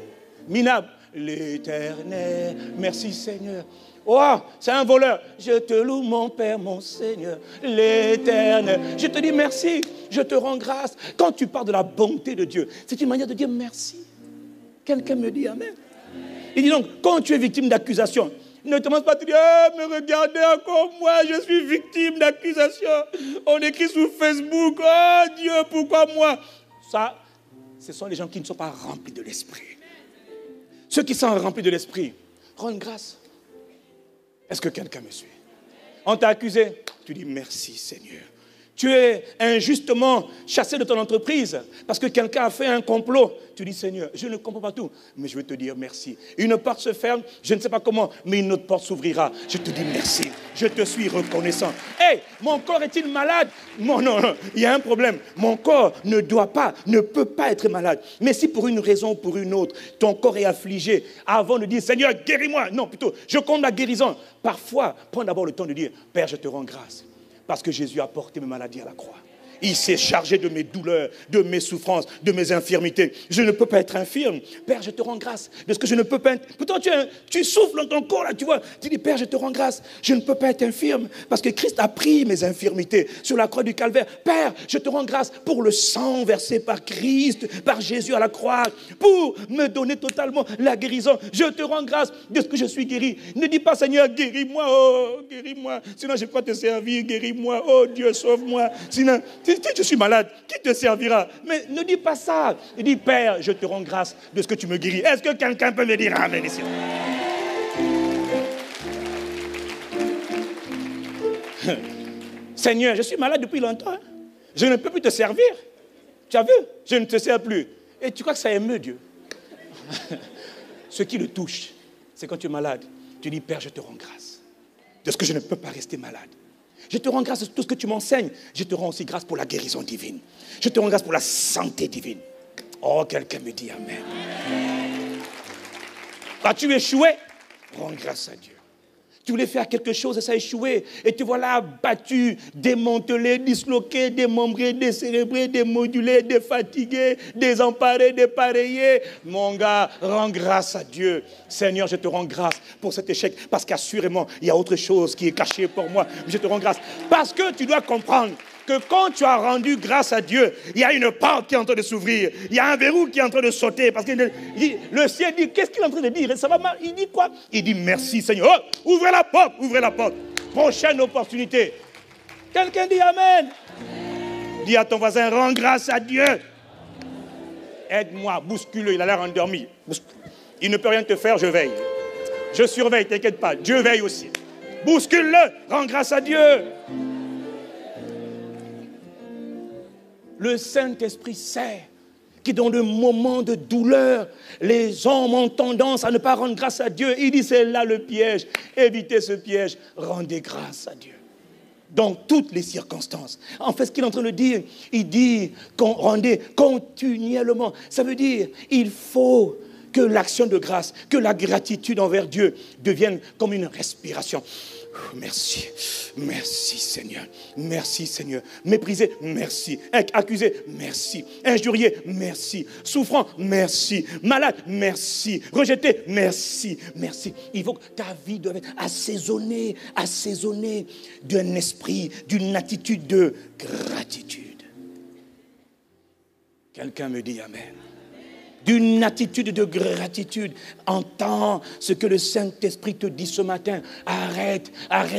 Minab. L'Éternel. Merci Seigneur. Oh, c'est un voleur. Je te loue, mon Père, mon Seigneur, l'Éternel. Je te dis merci, je te rends grâce. Quand tu parles de la bonté de Dieu, c'est une manière de dire merci. Quelqu'un me dit amen. Il dit donc, quand tu es victime d'accusation, ne te demande pas de dire, oh, mais regardez encore moi, je suis victime d'accusation. On écrit sur Facebook, oh Dieu, pourquoi moi? Ça, ce sont les gens qui ne sont pas remplis de l'esprit. Ceux qui sont remplis de l'esprit, rendent grâce. Est-ce que quelqu'un me suit? On t'a accusé, tu dis merci Seigneur. Tu es injustement chassé de ton entreprise parce que quelqu'un a fait un complot. Tu dis Seigneur, je ne comprends pas tout, mais je vais te dire merci. Une porte se ferme, je ne sais pas comment, mais une autre porte s'ouvrira. Je te dis merci, je te suis reconnaissant. Hey, mon corps est-il malade? Non, il y a un problème. Mon corps ne peut pas être malade. Mais si pour une raison ou pour une autre, ton corps est affligé, avant de dire Seigneur, guéris-moi. Non, plutôt, je compte la guérison. Parfois, prends d'abord le temps de dire Père, je te rends grâce. Parce que Jésus a porté mes maladies à la croix. Il s'est chargé de mes douleurs, de mes souffrances, de mes infirmités. Je ne peux pas être infirme. Père, je te rends grâce de ce que je ne peux pas être... Pourtant, tu souffles dans ton corps, là, tu vois. Tu dis, Père, je te rends grâce. Je ne peux pas être infirme parce que Christ a pris mes infirmités sur la croix du calvaire. Père, je te rends grâce pour le sang versé par Christ, par Jésus à la croix, pour me donner totalement la guérison. Je te rends grâce de ce que je suis guéri. Ne dis pas, Seigneur, guéris-moi, oh, guéris-moi. Sinon, je ne peux pas te servir. Guéris-moi, oh Dieu, sauve-moi. Sinon... Si je suis malade, qui te servira? Mais ne dis pas ça. Dis, Père, je te rends grâce de ce que tu me guéris. Est-ce que quelqu'un peut me dire amen ici? Seigneur, je suis malade depuis longtemps. Je ne peux plus te servir. Tu as vu? Je ne te sers plus. Et tu crois que ça émeut Dieu? Ce qui le touche, c'est quand tu es malade. Tu dis, Père, je te rends grâce de ce que je ne peux pas rester malade. Je te rends grâce de tout ce que tu m'enseignes. Je te rends aussi grâce pour la guérison divine. Je te rends grâce pour la santé divine. Oh, quelqu'un me dit amen. As-tu échoué? Rends grâce à Dieu. Tu voulais faire quelque chose et ça a échoué. Et te voilà battu, démantelé, disloqué, démembré, décérébré, démodulé, défatigué, désemparé, dépareillé. Mon gars, rends grâce à Dieu. Seigneur, je te rends grâce pour cet échec. Parce qu'assurément, il y a autre chose qui est cachée pour moi. Je te rends grâce. Parce que tu dois comprendre que quand tu as rendu grâce à Dieu, il y a une porte qui est en train de s'ouvrir. Il y a un verrou qui est en train de sauter. Parce que le ciel dit, qu'est-ce qu'il est en train de dire? Ça va mal. Il dit quoi? Il dit merci Seigneur. Oh, ouvrez la porte, ouvrez la porte. Prochaine opportunité. Quelqu'un dit Amen. Dis à ton voisin, rends grâce à Dieu. Aide-moi, bouscule-le, il a l'air endormi. Il ne peut rien te faire, je veille. Je surveille, t'inquiète pas, Dieu veille aussi. Bouscule-le, rends grâce à Dieu. Le Saint-Esprit sait que dans le moment de douleur, les hommes ont tendance à ne pas rendre grâce à Dieu. Il dit, c'est là le piège. Évitez ce piège. Rendez grâce à Dieu. Dans toutes les circonstances. En fait, ce qu'il est en train de dire, il dit qu'on rendait continuellement. Ça veut dire, il faut que l'action de grâce, que la gratitude envers Dieu devienne comme une respiration. Merci, merci Seigneur, merci Seigneur. Méprisé, merci. Accusé, merci. Injurié, merci. Souffrant, merci. Malade, merci. Rejeté, merci, merci. Il faut que ta vie doive être assaisonnée d'un esprit, d'une attitude de gratitude. Quelqu'un me dit Amen. D'une attitude de gratitude. Entends ce que le Saint-Esprit te dit ce matin. Arrête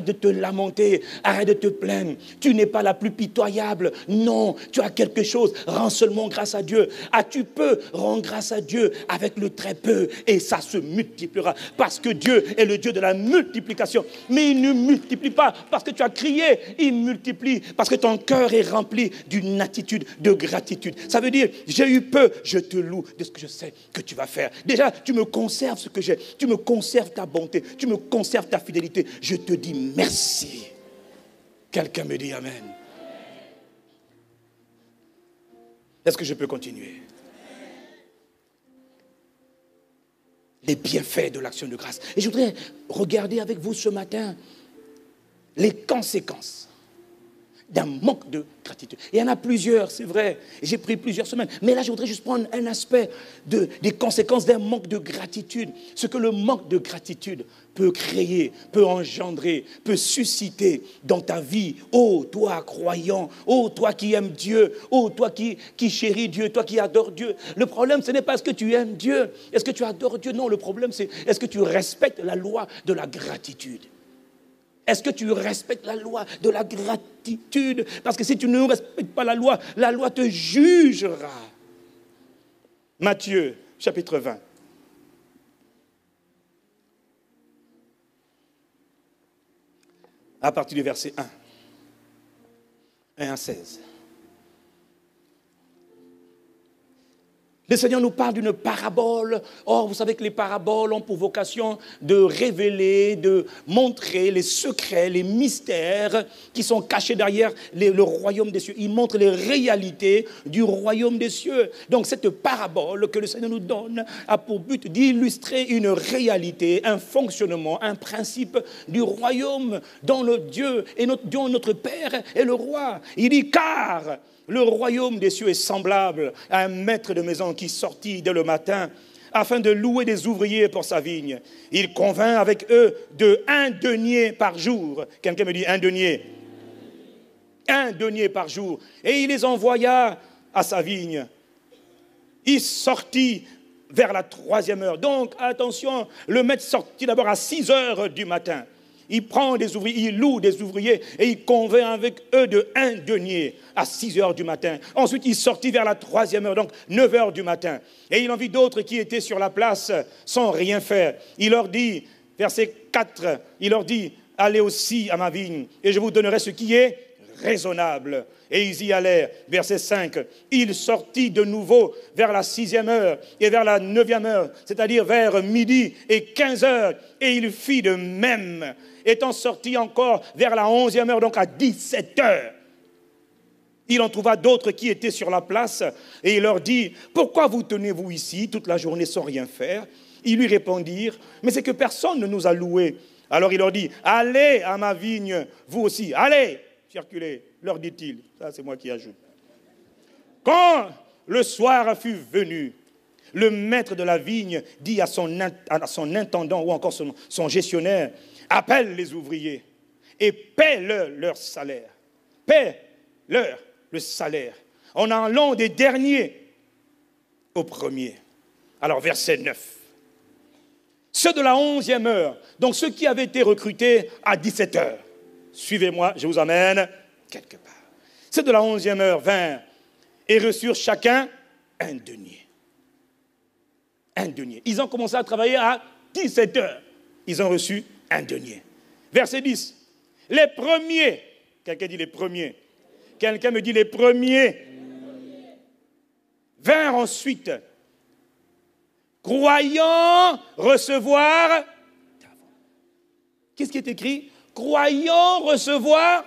de te lamenter, arrête de te plaindre. Tu n'es pas la plus pitoyable. Non, tu as quelque chose. Rends seulement grâce à Dieu. Tu peux rendre grâce à Dieu avec le très peu et ça se multipliera. Parce que Dieu est le Dieu de la multiplication. Mais il ne multiplie pas parce que tu as crié. Il multiplie parce que ton cœur est rempli d'une attitude de gratitude. Ça veut dire, j'ai eu peu, je te loue de ce que je sais que tu vas faire. Déjà, tu me conserves ce que j'ai. Tu me conserves ta bonté. Tu me conserves ta fidélité. Je te dis merci. Quelqu'un me dit Amen. Est-ce que je peux continuer? Les bienfaits de l'action de grâce. Et je voudrais regarder avec vous ce matin les conséquences d'un manque de gratitude. Il y en a plusieurs, c'est vrai. J'ai pris plusieurs semaines. Mais là, je voudrais juste prendre un aspect des conséquences d'un manque de gratitude. Ce que le manque de gratitude peut créer, peut engendrer, peut susciter dans ta vie. Oh, toi croyant, oh, toi qui aimes Dieu, oh, toi qui chéris Dieu, toi qui adores Dieu. Le problème, ce n'est pas est-ce que tu aimes Dieu, est-ce que tu adores Dieu. Non, le problème, c'est est-ce que tu respectes la loi de la gratitude. Est-ce que tu respectes la loi de la gratitude? Parce que si tu ne respectes pas la loi te jugera. Matthieu, chapitre 20. À partir du verset 1 à 16. Le Seigneur nous parle d'une parabole. Or, vous savez que les paraboles ont pour vocation de révéler, de montrer les secrets, les mystères qui sont cachés derrière le royaume des cieux. Il montre les réalités du royaume des cieux. Donc, cette parabole que le Seigneur nous donne a pour but d'illustrer une réalité, un fonctionnement, un principe du royaume dont le Dieu et notre Père est le roi. Il dit, car le royaume des cieux est semblable à un maître de maison qui sortit dès le matin afin de louer des ouvriers pour sa vigne. Il convint avec eux de 1 denier par jour. Quelqu'un me dit 1 denier. 1 denier par jour. Et il les envoya à sa vigne. Il sortit vers la 3e heure. Donc, attention, le maître sortit d'abord à 6 heures du matin. Il prend des ouvriers, il loue des ouvriers et il convainc avec eux de 1 denier à 6 heures du matin. Ensuite, il sortit vers la 3e heure, donc 9 heures du matin. Et il en vit d'autres qui étaient sur la place sans rien faire. Il leur dit, verset 4, il leur dit, allez aussi à ma vigne et je vous donnerai ce qui est raisonnable. Et ils y allèrent. Verset 5. Il sortit de nouveau vers la 6e heure et vers la 9e heure, c'est-à-dire vers midi et 15 heures. Et il fit de même, étant sorti encore vers la 11e heure, donc à 17 heures. Il en trouva d'autres qui étaient sur la place et il leur dit, pourquoi vous tenez-vous ici toute la journée sans rien faire? Ils lui répondirent, mais c'est que personne ne nous a loués. Alors il leur dit, allez à ma vigne, vous aussi, allez, circulez, leur dit-il. Ça, c'est moi qui ajoute. Quand le soir fut venu, le maître de la vigne dit à son intendant ou encore son gestionnaire, appelle les ouvriers et paie-leur leur salaire. Paie-leur le salaire en allant des derniers aux premiers. Alors verset 9. Ceux de la 11e heure, donc ceux qui avaient été recrutés à 17 heures. Suivez-moi, je vous amène quelque part. Ceux de la 11e heure vinrent et reçurent chacun un denier. Un denier. Ils ont commencé à travailler à 17 heures. Ils ont reçu un denier. Verset 10. Les premiers, quelqu'un dit les premiers. Quelqu'un me dit les premiers. Vinrent ensuite, croyant recevoir. Qu'est-ce qui est écrit? Croyant recevoir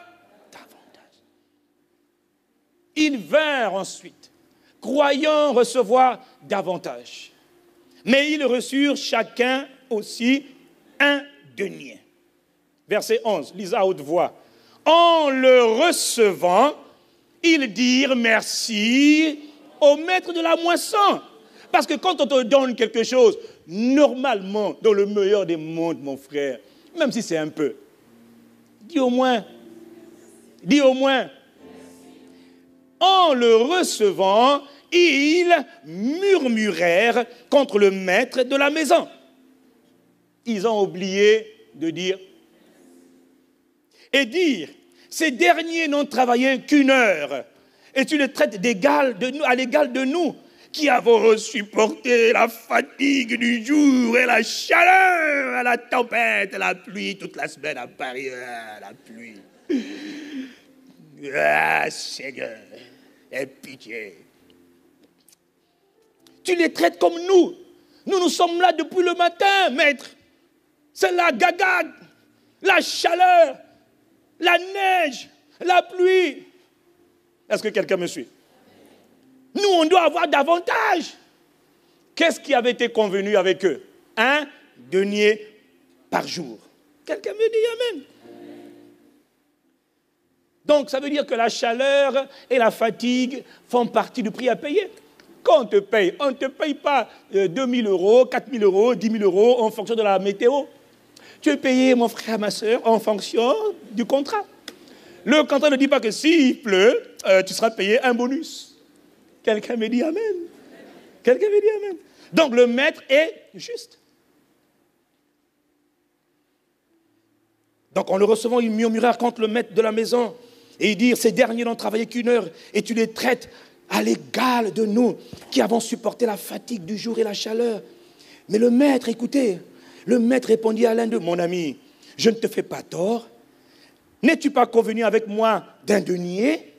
davantage. Ils vinrent ensuite, croyant recevoir davantage. Mais ils reçurent chacun aussi un denier. Verset 11, lisez à haute voix. En le recevant, ils dirent merci au maître de la moisson. Parce que quand on te donne quelque chose, normalement, dans le meilleur des mondes, mon frère, même si c'est un peu, dis au moins. En le recevant, ils murmurèrent contre le maître de la maison. Ils ont oublié de dire. Et dire, ces derniers n'ont travaillé qu'une heure, et tu les traites à l'égal de nous, qui avons supporté la fatigue du jour et la chaleur, la tempête, la pluie toute la semaine à Paris, la pluie. Ah, Seigneur, aie pitié. Tu les traites comme nous. Nous sommes là depuis le matin, maître. C'est la gagade, la chaleur, la neige, la pluie. Est-ce que quelqu'un me suit? Nous, on doit avoir davantage. Qu'est-ce qui avait été convenu avec eux? Un denier par jour. Quelqu'un me dit amen. Donc, ça veut dire que la chaleur et la fatigue font partie du prix à payer. Quand on te ne te paye pas 2 000 euros, 4 000 euros, 10 000 euros en fonction de la météo. Tu es payé, mon frère, ma soeur, en fonction du contrat. Le contrat ne dit pas que s'il pleut, tu seras payé un bonus. Quelqu'un me dit amen. Quelqu'un me dit amen. Donc le maître est juste. Donc en le recevant, ils murmurèrent contre le maître de la maison. Et ils dirent, ces derniers n'ont travaillé qu'une heure, et tu les traites à l'égal de nous, qui avons supporté la fatigue du jour et la chaleur. Mais le maître, écoutez, le maître répondit à l'un d'eux, mon ami, je ne te fais pas tort. N'es-tu pas convenu avec moi d'un denier?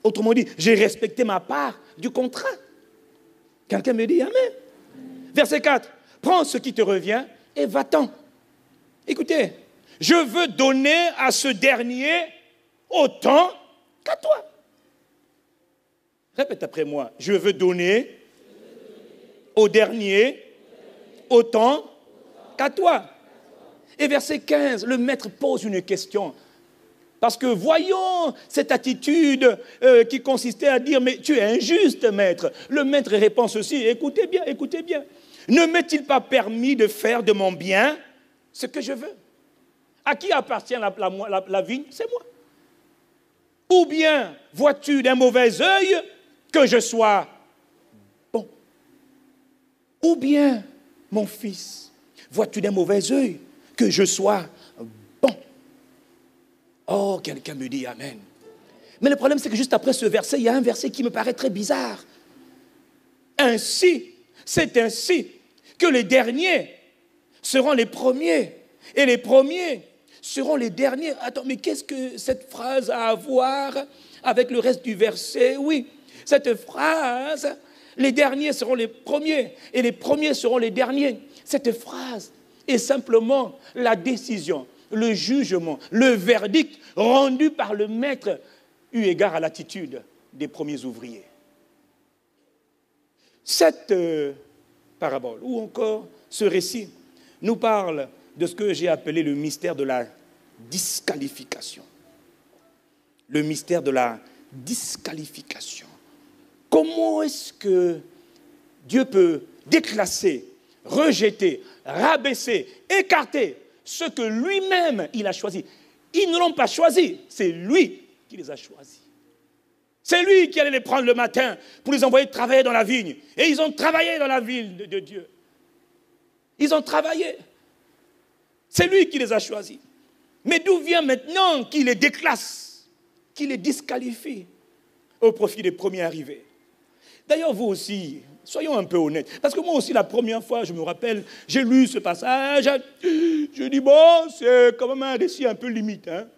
Autrement dit, j'ai respecté ma part du contrat. Quelqu'un me dit amen. Verset 4. Prends ce qui te revient et va-t'en. Écoutez, je veux donner à ce dernier autant qu'à toi. Répète après moi. Je veux donner au dernier autant qu'à toi. Et verset 15, le maître pose une question. Parce que voyons cette attitude qui consistait à dire, mais tu es injuste, maître. Le maître répond ceci, écoutez bien. Ne m'est-il pas permis de faire de mon bien ce que je veux? À qui appartient la vigne? C'est moi. Ou bien vois-tu d'un mauvais œil que je sois bon? Ou bien, mon fils, vois-tu d'un mauvais œil que je sois bon? Oh, quelqu'un me dit amen. Mais le problème, c'est que juste après ce verset, il y a un verset qui me paraît très bizarre. Ainsi, c'est ainsi que les derniers seront les premiers et les premiers seront les derniers. Attends, mais qu'est-ce que cette phrase a à voir avec le reste du verset? Oui, cette phrase, les derniers seront les premiers et les premiers seront les derniers. Cette phrase est simplement la décision, le jugement, le verdict rendu par le maître eu égard à l'attitude des premiers ouvriers. Cette parabole, ou encore ce récit, nous parle de ce que j'ai appelé le mystère de la disqualification. Le mystère de la disqualification. Comment est-ce que Dieu peut déclasser, rejeter, rabaisser, écarter ce que lui-même il a choisi? Ils ne l'ont pas choisi, c'est lui qui les a choisis. C'est lui qui allait les prendre le matin pour les envoyer travailler dans la vigne. Et ils ont travaillé dans la ville de Dieu. Ils ont travaillé. C'est lui qui les a choisis. Mais d'où vient maintenant qu'il les déclasse, qu'il les disqualifie au profit des premiers arrivés? D'ailleurs, vous aussi, soyons un peu honnêtes. Parce que moi aussi, la première fois, je me rappelle, j'ai lu ce passage. Je dis, bon, c'est quand même un récit un peu limite. Hein.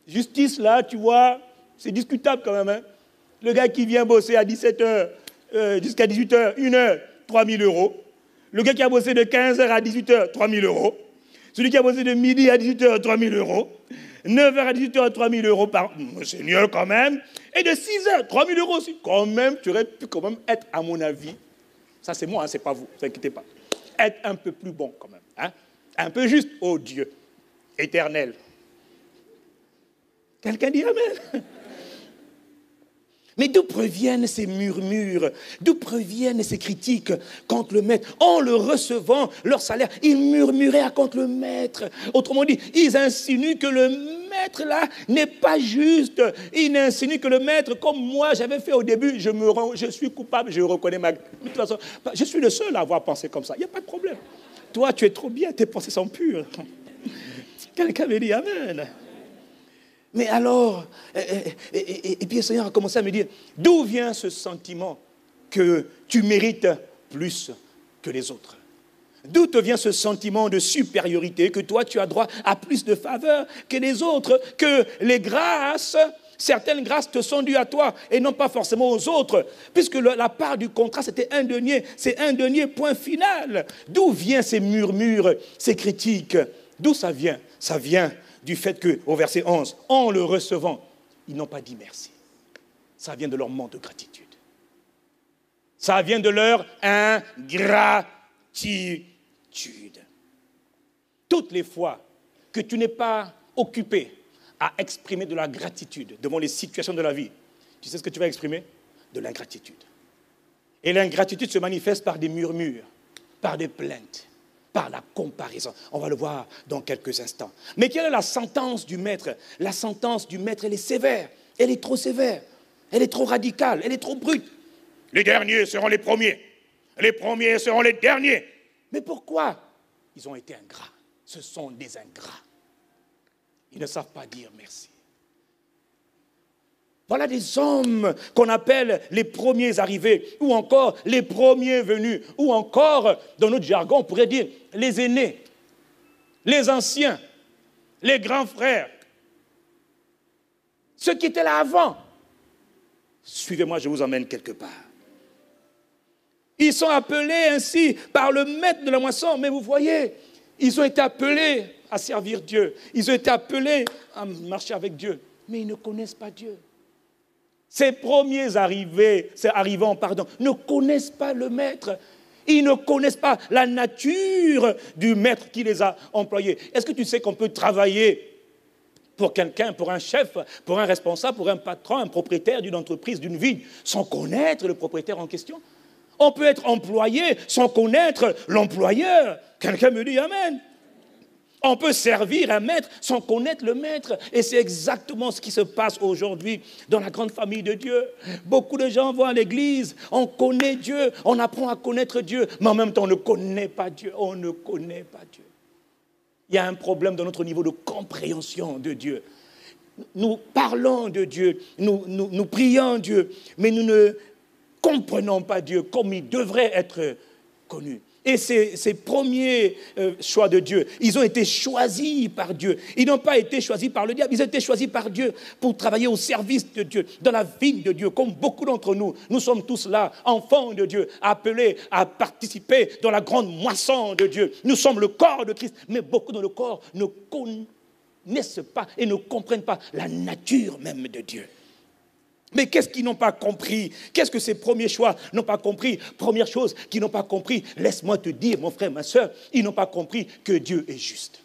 Justice, là, tu vois, c'est discutable quand même. Hein. Le gars qui vient bosser à 17h jusqu'à 18h, 1h, 3 000 €. Le gars qui a bossé de 15h à 18h, 3 000 €. Celui qui a bossé de midi à 18h, 3 000 €. 9h à 18h, 3 000 € par... C'est mieux quand même. Et de 6h, 3 000 € aussi. Quand même, tu aurais pu quand même être, à mon avis, ça c'est moi, hein, c'est pas vous, ne vous inquiétez pas, être un peu plus bon quand même. Hein? Un peu juste, oh Dieu, éternel. Quelqu'un dit Amen. Mais d'où proviennent ces murmures? D'où proviennent ces critiques contre le maître? En le recevant, leur salaire, ils murmuraient contre le maître. Autrement dit, ils insinuent que le maître là n'est pas juste. Ils insinuent que le maître, comme moi j'avais fait au début, je suis coupable, je reconnais ma... De toute façon, je suis le seul à avoir pensé comme ça. Il n'y a pas de problème. Toi, tu es trop bien, tes pensées sont pures. Quelqu'un me dit Amen. Mais alors, et puis le Seigneur a commencé à me dire, d'où vient ce sentiment que tu mérites plus que les autres? D'où te vient ce sentiment de supériorité, que toi tu as droit à plus de faveurs que les autres, que les grâces, certaines grâces te sont dues à toi et non pas forcément aux autres, puisque la part du contrat c'était un denier, c'est un denier, point final. D'où viennent ces murmures, ces critiques? D'où ça vient? Ça vient du fait qu'au verset 11, en le recevant, ils n'ont pas dit merci. Ça vient de leur manque de gratitude. Ça vient de leur ingratitude. Toutes les fois que tu n'es pas occupé à exprimer de la gratitude devant les situations de la vie, tu sais ce que tu vas exprimer? De l'ingratitude. Et l'ingratitude se manifeste par des murmures, par des plaintes, par la comparaison. On va le voir dans quelques instants. Mais quelle est la sentence du maître? La sentence du maître, elle est sévère. Elle est trop sévère. Elle est trop radicale. Elle est trop brute. Les derniers seront les premiers. Les premiers seront les derniers. Mais pourquoi? Ils ont été ingrats. Ce sont des ingrats. Ils ne savent pas dire merci. Voilà des hommes qu'on appelle les premiers arrivés, ou encore les premiers venus, ou encore, dans notre jargon, on pourrait dire les aînés, les anciens, les grands frères, ceux qui étaient là avant. Suivez-moi, je vous emmène quelque part. Ils sont appelés ainsi par le maître de la moisson, mais vous voyez, ils ont été appelés à servir Dieu, ils ont été appelés à marcher avec Dieu, mais ils ne connaissent pas Dieu. Ces premiers arrivants, ne connaissent pas le maître. Ils ne connaissent pas la nature du maître qui les a employés. Est-ce que tu sais qu'on peut travailler pour quelqu'un, pour un chef, pour un responsable, pour un patron, un propriétaire d'une entreprise, d'une ville, sans connaître le propriétaire en question? On peut être employé sans connaître l'employeur. Quelqu'un me dit Amen. On peut servir un maître sans connaître le maître. Et c'est exactement ce qui se passe aujourd'hui dans la grande famille de Dieu. Beaucoup de gens vont à l'église, on connaît Dieu, on apprend à connaître Dieu, mais en même temps on ne connaît pas Dieu. On ne connaît pas Dieu. Il y a un problème dans notre niveau de compréhension de Dieu. Nous parlons de Dieu, nous prions Dieu, mais nous ne comprenons pas Dieu comme il devrait être connu. Et ces premiers choix de Dieu, ils ont été choisis par Dieu. Ils n'ont pas été choisis par le diable, ils ont été choisis par Dieu pour travailler au service de Dieu, dans la vigne de Dieu. Comme beaucoup d'entre nous, nous sommes tous là, enfants de Dieu, appelés à participer dans la grande moisson de Dieu. Nous sommes le corps de Christ, mais beaucoup dans le corps ne connaissent pas et ne comprennent pas la nature même de Dieu. Mais qu'est-ce qu'ils n'ont pas compris? Qu'est-ce que ces premiers choix n'ont pas compris? Première chose qu'ils n'ont pas compris, laisse-moi te dire, mon frère, ma soeur, ils n'ont pas compris que Dieu est juste.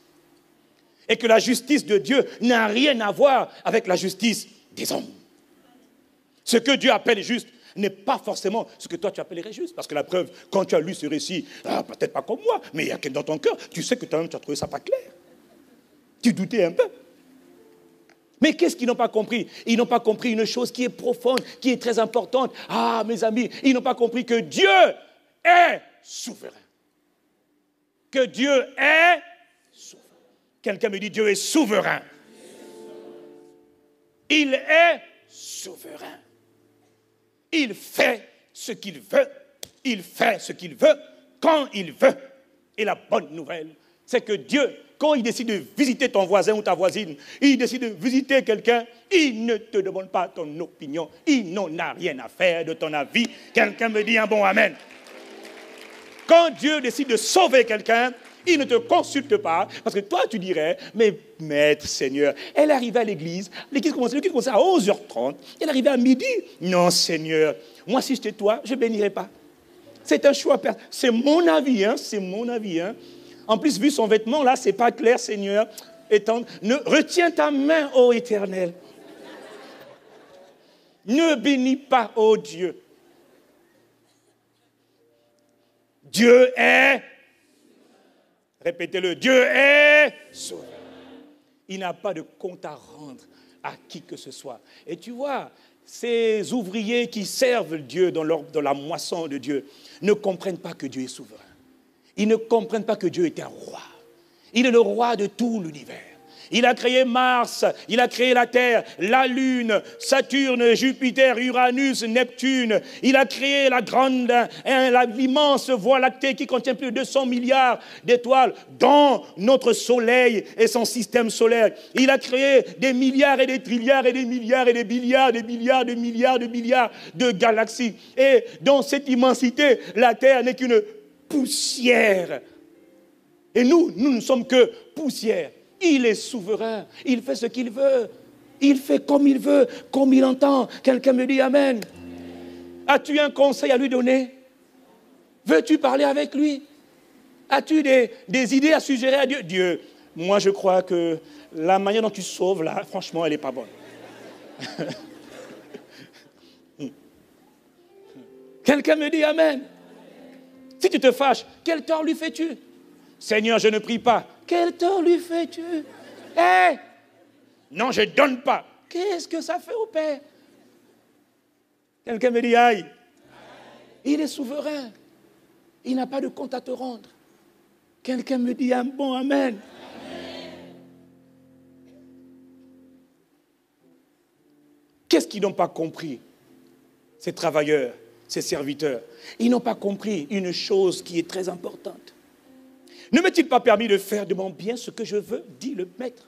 Et que la justice de Dieu n'a rien à voir avec la justice des hommes. Ce que Dieu appelle juste n'est pas forcément ce que toi tu appellerais juste. Parce que la preuve, quand tu as lu ce récit, peut-être pas comme moi, mais il y a dans ton cœur, tu sais que toi-même tu as trouvé ça pas clair. Tu doutais un peu. Mais qu'est-ce qu'ils n'ont pas compris? Ils n'ont pas compris une chose qui est profonde, qui est très importante. Ah, mes amis, ils n'ont pas compris que Dieu est souverain. Que Dieu est souverain. Quelqu'un me dit, Dieu est souverain. Il est souverain. Il fait ce qu'il veut. Il fait ce qu'il veut, quand il veut. Et la bonne nouvelle, c'est que Dieu, quand il décide de visiter ton voisin ou ta voisine, il décide de visiter quelqu'un, il ne te demande pas ton opinion. Il n'en a rien à faire de ton avis. Quelqu'un me dit un bon amen. Quand Dieu décide de sauver quelqu'un, il ne te consulte pas, parce que toi tu dirais, mais maître Seigneur, elle arrivait à l'église commençait à 11h30, elle arrivait à midi. Non Seigneur, moi si j'étais toi, je ne bénirais pas. C'est un choix, c'est mon avis, c'est mon avis. En plus, vu son vêtement là, c'est pas clair Seigneur. Retiens ta main, ô Éternel. Ne bénis pas, ô Dieu. Dieu est... Répétez-le, Dieu est souverain. Il n'a pas de compte à rendre à qui que ce soit. Et tu vois, ces ouvriers qui servent Dieu dans la moisson de Dieu ne comprennent pas que Dieu est souverain. Ils ne comprennent pas que Dieu est un roi. Il est le roi de tout l'univers. Il a créé Mars, il a créé la Terre, la Lune, Saturne, Jupiter, Uranus, Neptune. Il a créé l'immense voie lactée qui contient plus de 200 milliards d'étoiles, dont notre Soleil et son système solaire. Il a créé des milliards et des trilliards et des milliards et des billiards, des milliards, de milliards, de milliards de galaxies. Et dans cette immensité, la Terre n'est qu'une poussière. Et nous ne sommes que poussière. Il est souverain, il fait ce qu'il veut, il fait comme il veut, comme il entend. Quelqu'un me dit Amen. As-tu un conseil à lui donner? Veux-tu parler avec lui? As-tu des idées à suggérer à Dieu? Dieu, moi je crois que la manière dont tu sauves là, franchement, elle n'est pas bonne. Quelqu'un me dit Amen. Si tu te fâches, quel tort lui fais-tu? Seigneur, je ne prie pas. Quel tort lui fais-tu? Non, je ne donne pas. Qu'est-ce que ça fait au Père? Quelqu'un me dit, aïe. Il est souverain. Il n'a pas de compte à te rendre. Quelqu'un me dit un bon amen. Qu'est-ce qu'ils n'ont pas compris? Ces travailleurs, ces serviteurs. Ils n'ont pas compris une chose qui est très importante. Ne m'est-il pas permis de faire de mon bien ce que je veux, dit le maître.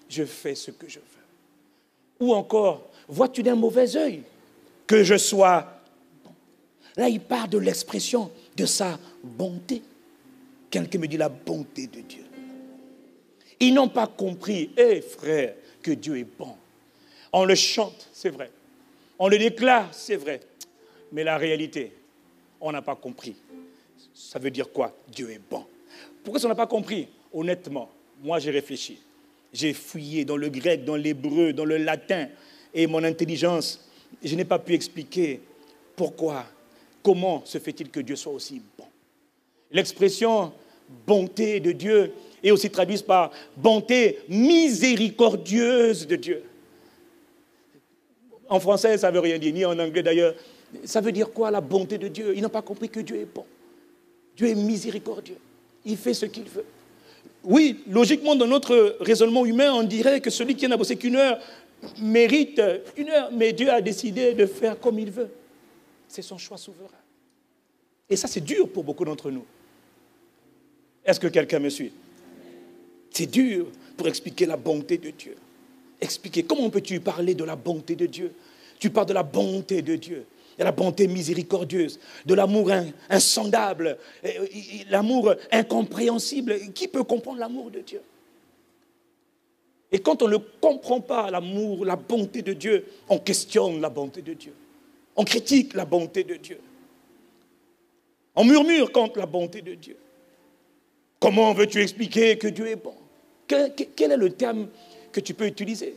Je fais ce que je veux. Ou encore, vois-tu d'un mauvais œil que je sois bon? Là, il parle de l'expression de sa bonté. Quelqu'un me dit la bonté de Dieu. Ils n'ont pas compris, frère, que Dieu est bon. On le chante, c'est vrai. On le déclare, c'est vrai. Mais la réalité, on n'a pas compris. Ça veut dire quoi? Dieu est bon. Pourquoi on n'a pas compris? Honnêtement, moi j'ai réfléchi. J'ai fouillé dans le grec, dans l'hébreu, dans le latin. Et mon intelligence, je n'ai pas pu expliquer pourquoi, comment se fait-il que Dieu soit aussi bon. L'expression bonté de Dieu est aussi traduite par bonté miséricordieuse de Dieu. En français, ça ne veut rien dire, ni en anglais d'ailleurs. Ça veut dire quoi, la bonté de Dieu? Ils n'ont pas compris que Dieu est bon. Dieu est miséricordieux. Il fait ce qu'il veut. Oui, logiquement, dans notre raisonnement humain, on dirait que celui qui n'a bossé qu'une heure mérite une heure. Mais Dieu a décidé de faire comme il veut. C'est son choix souverain. Et ça, c'est dur pour beaucoup d'entre nous. Est-ce que quelqu'un me suit? C'est dur pour expliquer la bonté de Dieu. Expliquer, comment peux-tu parler de la bonté de Dieu? Tu parles de la bonté de Dieu. de la bonté miséricordieuse, de l'amour insondable, l'amour incompréhensible. Qui peut comprendre l'amour de Dieu? Et quand on ne comprend pas l'amour, la bonté de Dieu, on questionne la bonté de Dieu. On critique la bonté de Dieu. On murmure contre la bonté de Dieu. Comment veux-tu expliquer que Dieu est bon? Quel est le terme que tu peux utiliser?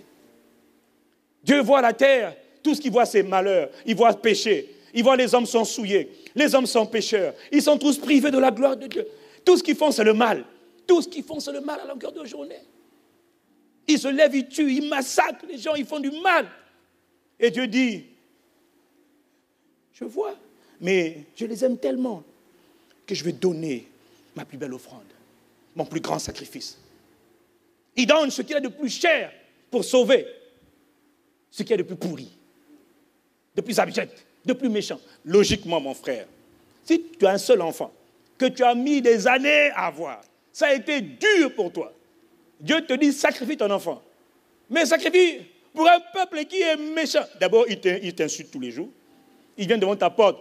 Dieu voit la terre, tout ce qu'il voit c'est malheur, il voit péché, il voit les hommes sont souillés, les hommes sont pécheurs, ils sont tous privés de la gloire de Dieu. Tout ce qu'ils font c'est le mal, tout ce qu'ils font c'est le mal à longueur de journée. Ils se lèvent, ils tuent, ils massacrent les gens, ils font du mal. Et Dieu dit, je vois, mais je les aime tellement que je vais donner ma plus belle offrande, mon plus grand sacrifice. Il donne ce qu'il a de plus cher pour sauver ce qu'il y a de plus pourri, de plus abject, de plus méchant. Logiquement, mon frère, si tu as un seul enfant que tu as mis des années à avoir, ça a été dur pour toi. Dieu te dit, sacrifie ton enfant. Mais sacrifie pour un peuple qui est méchant. D'abord, il t'insulte tous les jours. Ils viennent devant ta porte.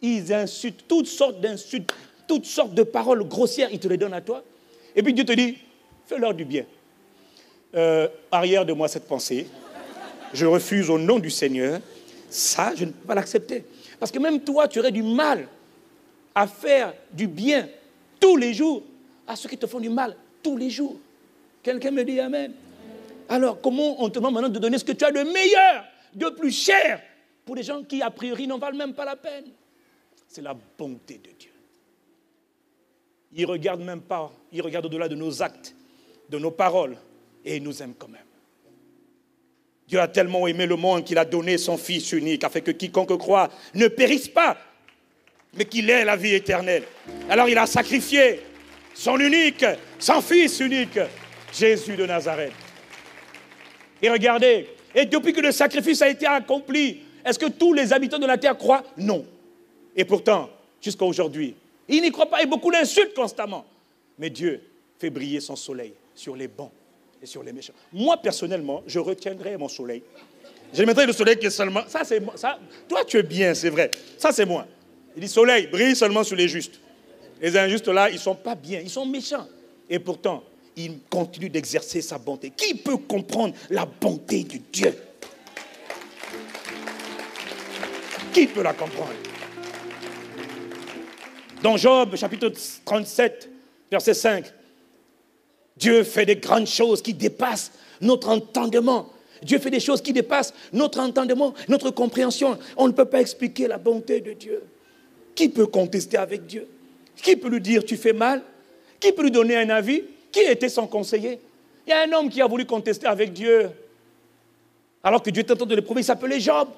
Ils insultent, toutes sortes d'insultes, toutes sortes de paroles grossières, ils te les donnent à toi. Et puis Dieu te dit, fais-leur du bien. Arrière de moi cette pensée. Je refuse au nom du Seigneur. Ça, je ne peux pas l'accepter. Parce que même toi, tu aurais du mal à faire du bien tous les jours à ceux qui te font du mal tous les jours. Quelqu'un me dit Amen. Alors, comment on te demande maintenant de donner ce que tu as de meilleur, de plus cher, pour des gens qui, a priori, n'en valent même pas la peine? C'est la bonté de Dieu. Il ne regarde même pas, il regarde au-delà de nos actes, de nos paroles, et il nous aime quand même. Dieu a tellement aimé le monde qu'il a donné son Fils unique, afin que quiconque croit ne périsse pas, mais qu'il ait la vie éternelle. Alors il a sacrifié son unique, son Fils unique, Jésus de Nazareth. Et regardez, et depuis que le sacrifice a été accompli, est-ce que tous les habitants de la terre croient? Non. Et pourtant, jusqu'à aujourd'hui, ils n'y croient pas et beaucoup l'insultent constamment. Mais Dieu fait briller son soleil sur les bons et sur les méchants. Moi, personnellement, je retiendrai mon soleil. Je mettrai le soleil qui est seulement... Ça, c'est moi. Ça, toi, tu es bien, c'est vrai. Ça, c'est moi. Il dit, soleil, brille seulement sur les justes. Les injustes, là, ils ne sont pas bien, ils sont méchants. Et pourtant, il continue d'exercer sa bonté. Qui peut comprendre la bonté de Dieu? Qui peut la comprendre? Dans Job, chapitre 37, verset 5, Dieu fait des grandes choses qui dépassent notre entendement. Dieu fait des choses qui dépassent notre entendement, notre compréhension. On ne peut pas expliquer la bonté de Dieu. Qui peut contester avec Dieu? Qui peut lui dire tu fais mal? Qui peut lui donner un avis? Qui était son conseiller? Il y a un homme qui a voulu contester avec Dieu. Alors que Dieu était en train de l'éprouver, il s'appelait Job.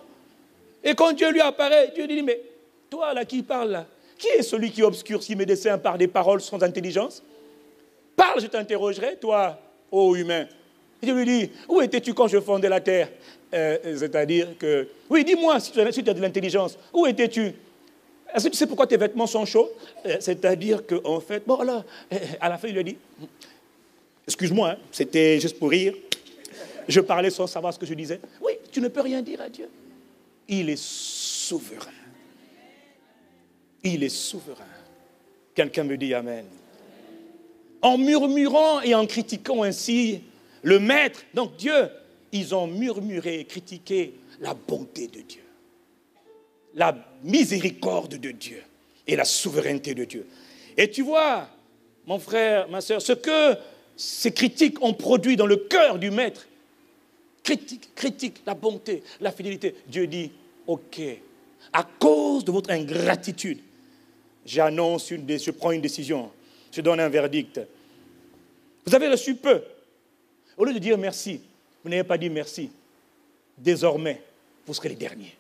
Et quand Dieu lui apparaît, Dieu dit, mais toi là qui parles là, qui est celui qui obscurcit mes desseins par des paroles sans intelligence? Parle, je t'interrogerai, toi, ô humain. Et Dieu lui dit, où étais-tu quand je fondais la terre? C'est-à-dire que, oui, dis-moi si tu as de l'intelligence, où étais-tu? Est-ce que tu sais pourquoi tes vêtements sont chauds? C'est-à-dire qu'en fait, bon alors, à la fin il lui a dit, excuse-moi, hein, c'était juste pour rire, je parlais sans savoir ce que je disais. Oui, tu ne peux rien dire à Dieu. Il est souverain. Il est souverain. Quelqu'un me dit Amen. En murmurant et en critiquant ainsi le Maître, donc Dieu, ils ont murmuré et critiqué la bonté de Dieu, la miséricorde de Dieu et la souveraineté de Dieu. Et tu vois, mon frère, ma soeur, ce que ces critiques ont produit dans le cœur du Maître, critique la bonté, la fidélité. Dieu dit, ok, à cause de votre ingratitude, je prends une décision, je donne un verdict. Vous avez reçu peu. Au lieu de dire merci, vous n'avez pas dit merci. Désormais, vous serez les derniers.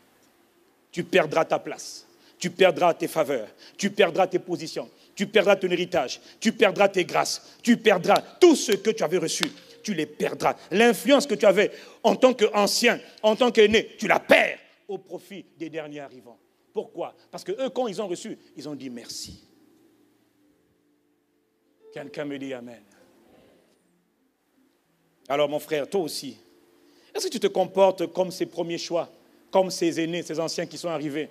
Tu perdras ta place, tu perdras tes faveurs, tu perdras tes positions, tu perdras ton héritage, tu perdras tes grâces, tu perdras tout ce que tu avais reçu, tu les perdras. L'influence que tu avais en tant qu'ancien, en tant qu'aîné, tu la perds au profit des derniers arrivants. Pourquoi? Parce que eux, quand ils ont reçu, ils ont dit merci. Quelqu'un me dit Amen. Alors mon frère, toi aussi, est-ce que tu te comportes comme ces premiers choix, comme ces aînés, ces anciens qui sont arrivés?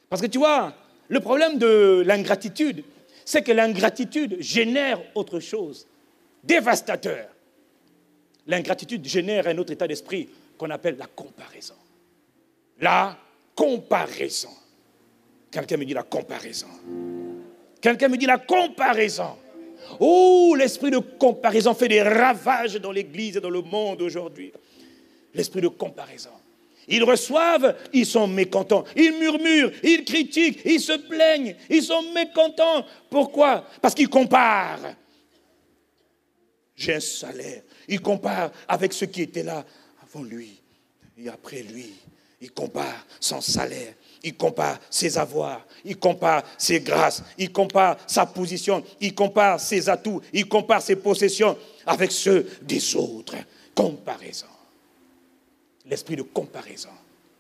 Parce que tu vois, le problème de l'ingratitude, c'est que l'ingratitude génère autre chose, dévastateur. L'ingratitude génère un autre état d'esprit qu'on appelle la comparaison. La comparaison. Quelqu'un me dit la comparaison. Quelqu'un me dit la comparaison. Oh, l'esprit de comparaison fait des ravages dans l'Église et dans le monde aujourd'hui. L'esprit de comparaison. Ils reçoivent, ils sont mécontents. Ils murmurent, ils critiquent, ils se plaignent, ils sont mécontents. Pourquoi? Parce qu'ils comparent. J'ai un salaire. Ils comparent avec ceux qui étaient là avant lui et après lui. Ils comparent son salaire. Il compare ses avoirs, il compare ses grâces, il compare sa position, il compare ses atouts, il compare ses possessions avec ceux des autres. Comparaison. L'esprit de comparaison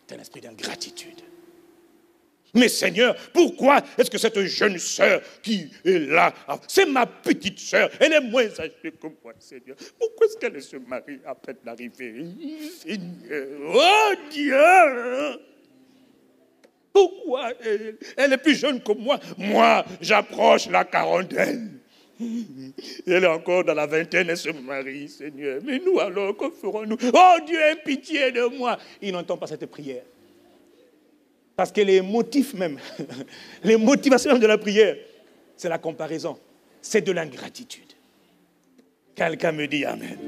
est un esprit d'ingratitude. Mais Seigneur, pourquoi est-ce que cette jeune sœur qui est là, c'est ma petite sœur, elle est moins âgée que moi, Seigneur. Pourquoi est-ce qu'elle se marie à peine d'arriver? Seigneur, oh Dieu! Pourquoi elle est plus jeune que moi? Moi, j'approche la quarantaine. Elle est encore dans la vingtaine, elle se marie, Seigneur. Mais nous alors, que ferons-nous? Oh Dieu, aie pitié de moi. Il n'entend pas cette prière. Parce que les motifs même, les motivations de la prière, c'est la comparaison. C'est de l'ingratitude. Quelqu'un me dit Amen.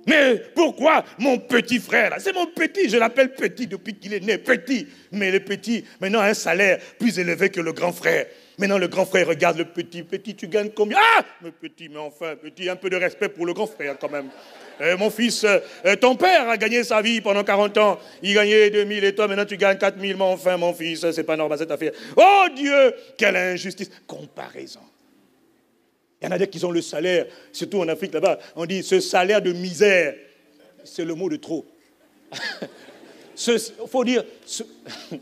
Mais pourquoi mon petit frère, c'est mon petit, je l'appelle petit depuis qu'il est né, petit. Mais le petit, maintenant, a un salaire plus élevé que le grand frère. Maintenant, le grand frère regarde le petit. Petit, tu gagnes combien? Ah, mais petit, mais enfin, petit, un peu de respect pour le grand frère quand même. Mon fils, ton père a gagné sa vie pendant 40 ans. Il gagnait 2000 et toi, maintenant, tu gagnes 4000. Mais enfin, mon fils, c'est pas normal cette affaire. Oh Dieu, quelle injustice. Comparaison. Il y en a des qui ont le salaire, surtout en Afrique là-bas, on dit ce salaire de misère, c'est le mot de trop. Il faut dire, il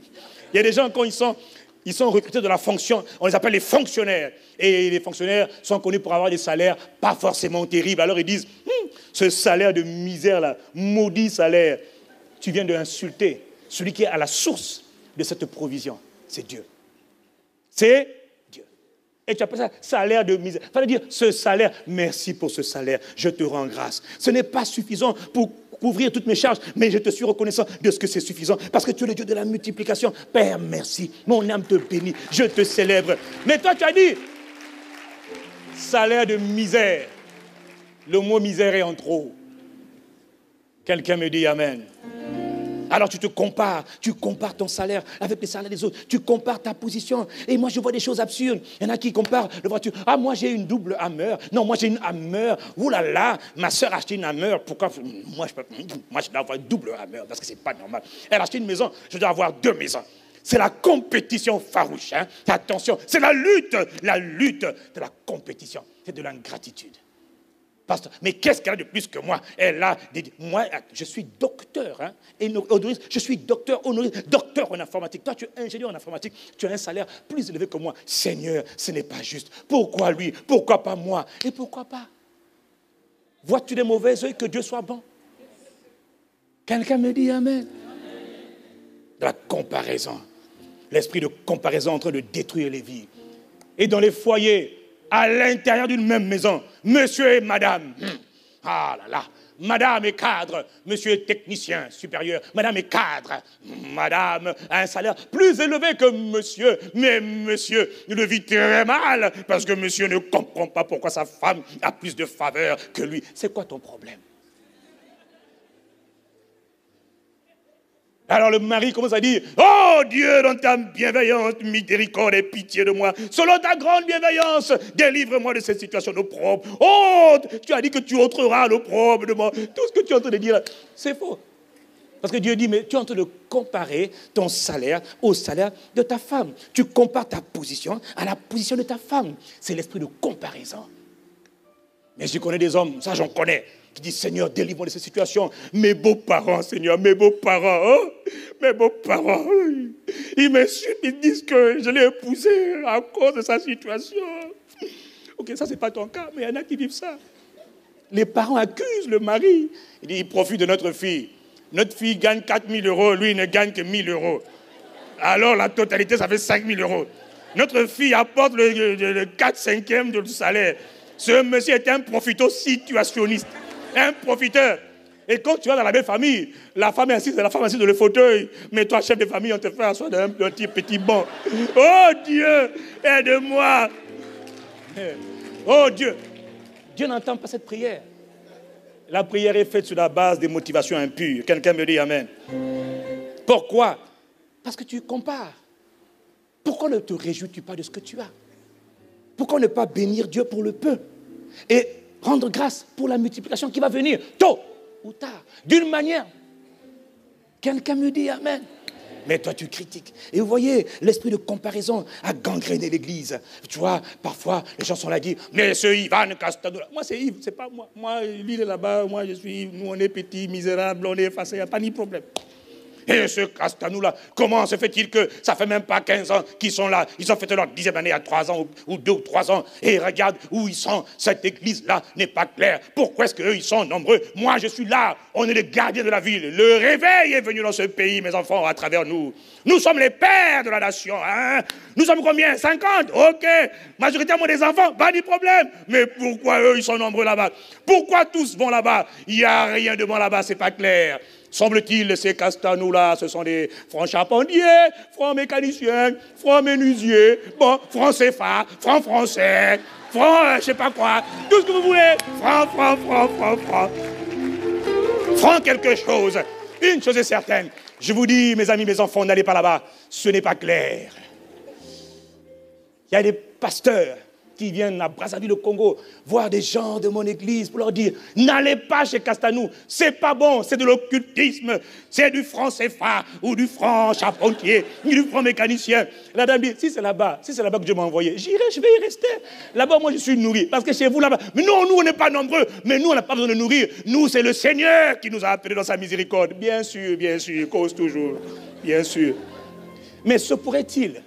y a des gens quand ils sont recrutés de la fonction, on les appelle les fonctionnaires. Et les fonctionnaires sont connus pour avoir des salaires pas forcément terribles. Alors ils disent, ce salaire de misère là, maudit salaire, tu viens d'insulter celui qui est à la source de cette provision, c'est Dieu. C'est et tu appelles ça salaire de misère. Il fallait dire, ce salaire, merci pour ce salaire, je te rends grâce. Ce n'est pas suffisant pour couvrir toutes mes charges, mais je te suis reconnaissant de ce que c'est suffisant, parce que tu es le Dieu de la multiplication. Père, merci, mon âme te bénit, je te célèbre. Mais toi, tu as dit, salaire de misère. Le mot misère est en trop. Quelqu'un me dit Amen. Alors tu compares ton salaire avec les salaires des autres, tu compares ta position. Et moi je vois des choses absurdes. Il y en a qui comparent le voiture. Ah, moi j'ai une double Hammer. Non, moi j'ai une Hammer. Ouh là là, ma soeur a acheté une Hammer. Pourquoi moi je dois avoir une double Hammer? Parce que c'est pas normal. Elle a acheté une maison, je dois avoir 2 maisons. C'est la compétition farouche. Hein? Attention, c'est la lutte de la compétition. C'est de l'ingratitude. Pasteur, mais qu'est-ce qu'elle a de plus que moi? Moi, je suis docteur. Hein, je suis docteur honoris, docteur en informatique. Toi, tu es ingénieur en informatique. Tu as un salaire plus élevé que moi. Seigneur, ce n'est pas juste. Pourquoi lui? Pourquoi pas moi? Et pourquoi pas? Vois-tu des mauvais œils que Dieu soit bon? Quelqu'un me dit Amen. De la comparaison. L'esprit de comparaison est en train de détruire les vies. Et dans les foyers, à l'intérieur d'une même maison, monsieur et madame, ah là là, madame est cadre, monsieur est technicien supérieur, madame est cadre, madame a un salaire plus élevé que monsieur, mais monsieur le vit très mal, parce que monsieur ne comprend pas pourquoi sa femme a plus de faveur que lui. C'est quoi ton problème? Alors le mari commence à dire, oh Dieu, dans ta bienveillance, miséricorde et pitié de moi, selon ta grande bienveillance, délivre-moi de cette situation d'opprobre. Oh, tu as dit que tu ôteras l'opprobre de moi. Tout ce que tu es en train de dire, c'est faux. Parce que Dieu dit, mais tu es en train de comparer ton salaire au salaire de ta femme. Tu compares ta position à la position de ta femme. C'est l'esprit de comparaison. Mais je connais des hommes, ça j'en connais, qui disent, Seigneur, délivre-moi de cette situation. Mes beaux-parents, Seigneur, mes beaux-parents, oh, mes beaux-parents, ils m'insultent, ils disent que je l'ai épousé à cause de sa situation. Ok, ça c'est pas ton cas, mais il y en a qui vivent ça. Les parents accusent le mari. Ils disent, il profite de notre fille. Notre fille gagne 4 000 euros, lui il ne gagne que 1 000 euros. Alors la totalité, ça fait 5 000 euros. Notre fille apporte le 4/5 du salaire. Ce monsieur est un profito situationniste. un profiteur. Et quand tu vas dans la belle famille, la femme est assise dans le fauteuil. Mais toi, chef de famille, on te fait asseoir dans un petit banc. Oh Dieu, aide-moi. Oh Dieu. Dieu n'entend pas cette prière. La prière est faite sur la base des motivations impures. Quelqu'un me dit amen. Pourquoi? Parce que tu compares. Pourquoi ne te réjouis-tu pas de ce que tu as? Pourquoi ne pas bénir Dieu pour le peu et rendre grâce pour la multiplication qui va venir tôt ou tard, d'une manière? Quelqu'un me dit amen. Mais toi, tu critiques. Et vous voyez, l'esprit de comparaison a gangréné l'église. Tu vois, parfois, les gens sont là et disent, mais ce Ivan Castadoula. Moi, c'est Yves, c'est pas moi. Moi, lui, il est là-bas, moi, je suis Yves. Nous, on est petits, misérables, on est effacés, il n'y a pas ni problème. Et ce Castanou-là, comment se fait-il que ça fait même pas 15 ans qu'ils sont là? Ils ont fait leur 10e année à 3 ans ou 2 ou 3 ans. Et regarde où ils sont. Cette église-là n'est pas claire. Pourquoi est-ce qu'eux, ils sont nombreux? Moi, je suis là. On est les gardiens de la ville. Le réveil est venu dans ce pays, mes enfants, à travers nous. Nous sommes les pères de la nation. Hein? Nous sommes combien? 50? Ok. Majoritairement des enfants, pas de problème. Mais pourquoi eux, ils sont nombreux là-bas? Pourquoi tous vont là-bas? Il n'y a rien de bon là-bas, c'est pas clair. Semble-t-il, ces castanou-là, ce sont des francs charpentiers, francs mécaniciens, francs menuisiers, bon, francs CFA, francs français, francs, je sais pas quoi, tout ce que vous voulez. Francs. Francs quelque chose. Une chose est certaine. Je vous dis, mes amis, mes enfants, n'allez pas là-bas. Ce n'est pas clair. Il y a des pasteurs qui viennent à Brazzaville, au Congo, voir des gens de mon église pour leur dire, n'allez pas chez Castanou, c'est pas bon, c'est de l'occultisme, c'est du franc CFA ou du franc charpentier, ou du franc mécanicien. La dame dit, si c'est là-bas que Dieu m'a envoyé, j'irai, je vais y rester. Là-bas, moi, je suis nourri, parce que chez vous, là-bas, mais non, nous, on n'est pas nombreux, mais nous, on n'a pas besoin de nourrir. Nous, c'est le Seigneur qui nous a appelés dans sa miséricorde. Bien sûr, cause toujours, bien sûr. Mais se pourrait-il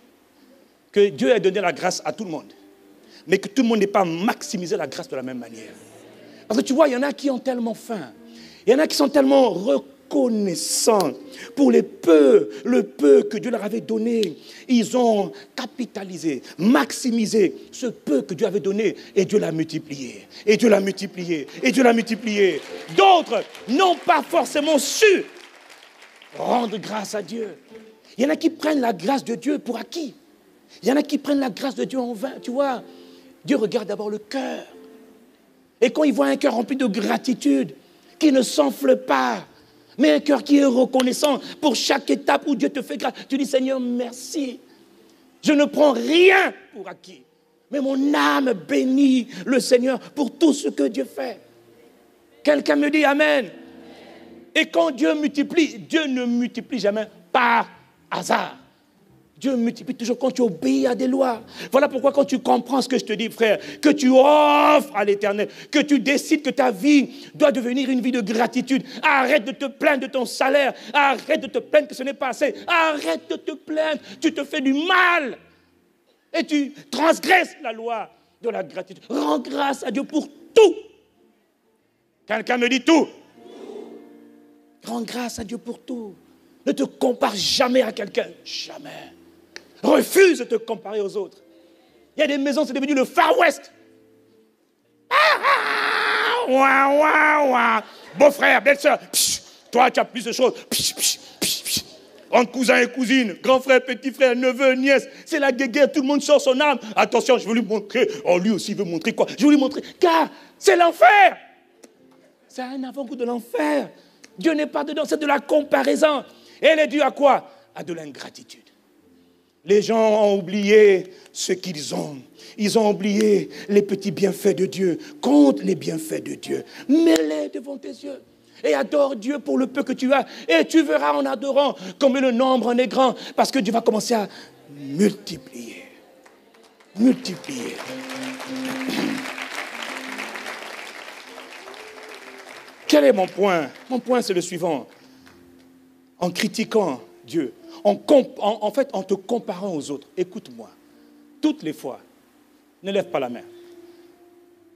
que Dieu ait donné la grâce à tout le monde, mais que tout le monde n'ait pas maximisé la grâce de la même manière? Parce que tu vois, il y en a qui ont tellement faim. Il y en a qui sont tellement reconnaissants pour le peu que Dieu leur avait donné. Ils ont capitalisé, maximisé ce peu que Dieu avait donné et Dieu l'a multiplié. Et Dieu l'a multiplié. Et Dieu l'a multiplié. D'autres n'ont pas forcément su rendre grâce à Dieu. Il y en a qui prennent la grâce de Dieu pour acquis. Il y en a qui prennent la grâce de Dieu en vain, tu vois. Dieu regarde d'abord le cœur. Et quand il voit un cœur rempli de gratitude, qui ne s'enfle pas, mais un cœur qui est reconnaissant pour chaque étape où Dieu te fait grâce, tu dis, Seigneur, merci. Je ne prends rien pour acquis, mais mon âme bénit le Seigneur pour tout ce que Dieu fait. Quelqu'un me dit Amen. Et quand Dieu multiplie, Dieu ne multiplie jamais par hasard. Dieu multiplie toujours quand tu obéis à des lois. Voilà pourquoi quand tu comprends ce que je te dis, frère, que tu offres à l'Éternel, que tu décides que ta vie doit devenir une vie de gratitude. Arrête de te plaindre de ton salaire. Arrête de te plaindre que ce n'est pas assez. Arrête de te plaindre. Tu te fais du mal. Et tu transgresses la loi de la gratitude. Rends grâce à Dieu pour tout. Quelqu'un me dit tout. Rends grâce à Dieu pour tout. Ne te compare jamais à quelqu'un. Jamais. Refuse de te comparer aux autres. Il y a des maisons, c'est devenu le Far West. Beau-frère, belle-sœur, toi tu as plus de choses. Entre cousins et cousines, grand frère, petit frère, neveu, nièce, c'est la guéguerre, tout le monde sort son âme. Attention, je veux lui montrer. Oh, lui aussi veut montrer quoi? Je veux lui montrer, car c'est l'enfer. C'est un avant-goût de l'enfer. Dieu n'est pas dedans, c'est de la comparaison. Et elle est due à quoi? À de l'ingratitude. Les gens ont oublié ce qu'ils ont. Ils ont oublié les petits bienfaits de Dieu. Compte les bienfaits de Dieu. Mets-les devant tes yeux. Et adore Dieu pour le peu que tu as. Et tu verras en adorant combien le nombre en est grand. Parce que Dieu va commencer à multiplier. Multiplier. Quel est mon point? Mon point, c'est le suivant. En critiquant Dieu, en fait, en te comparant aux autres, écoute-moi, toutes les fois, ne lève pas la main.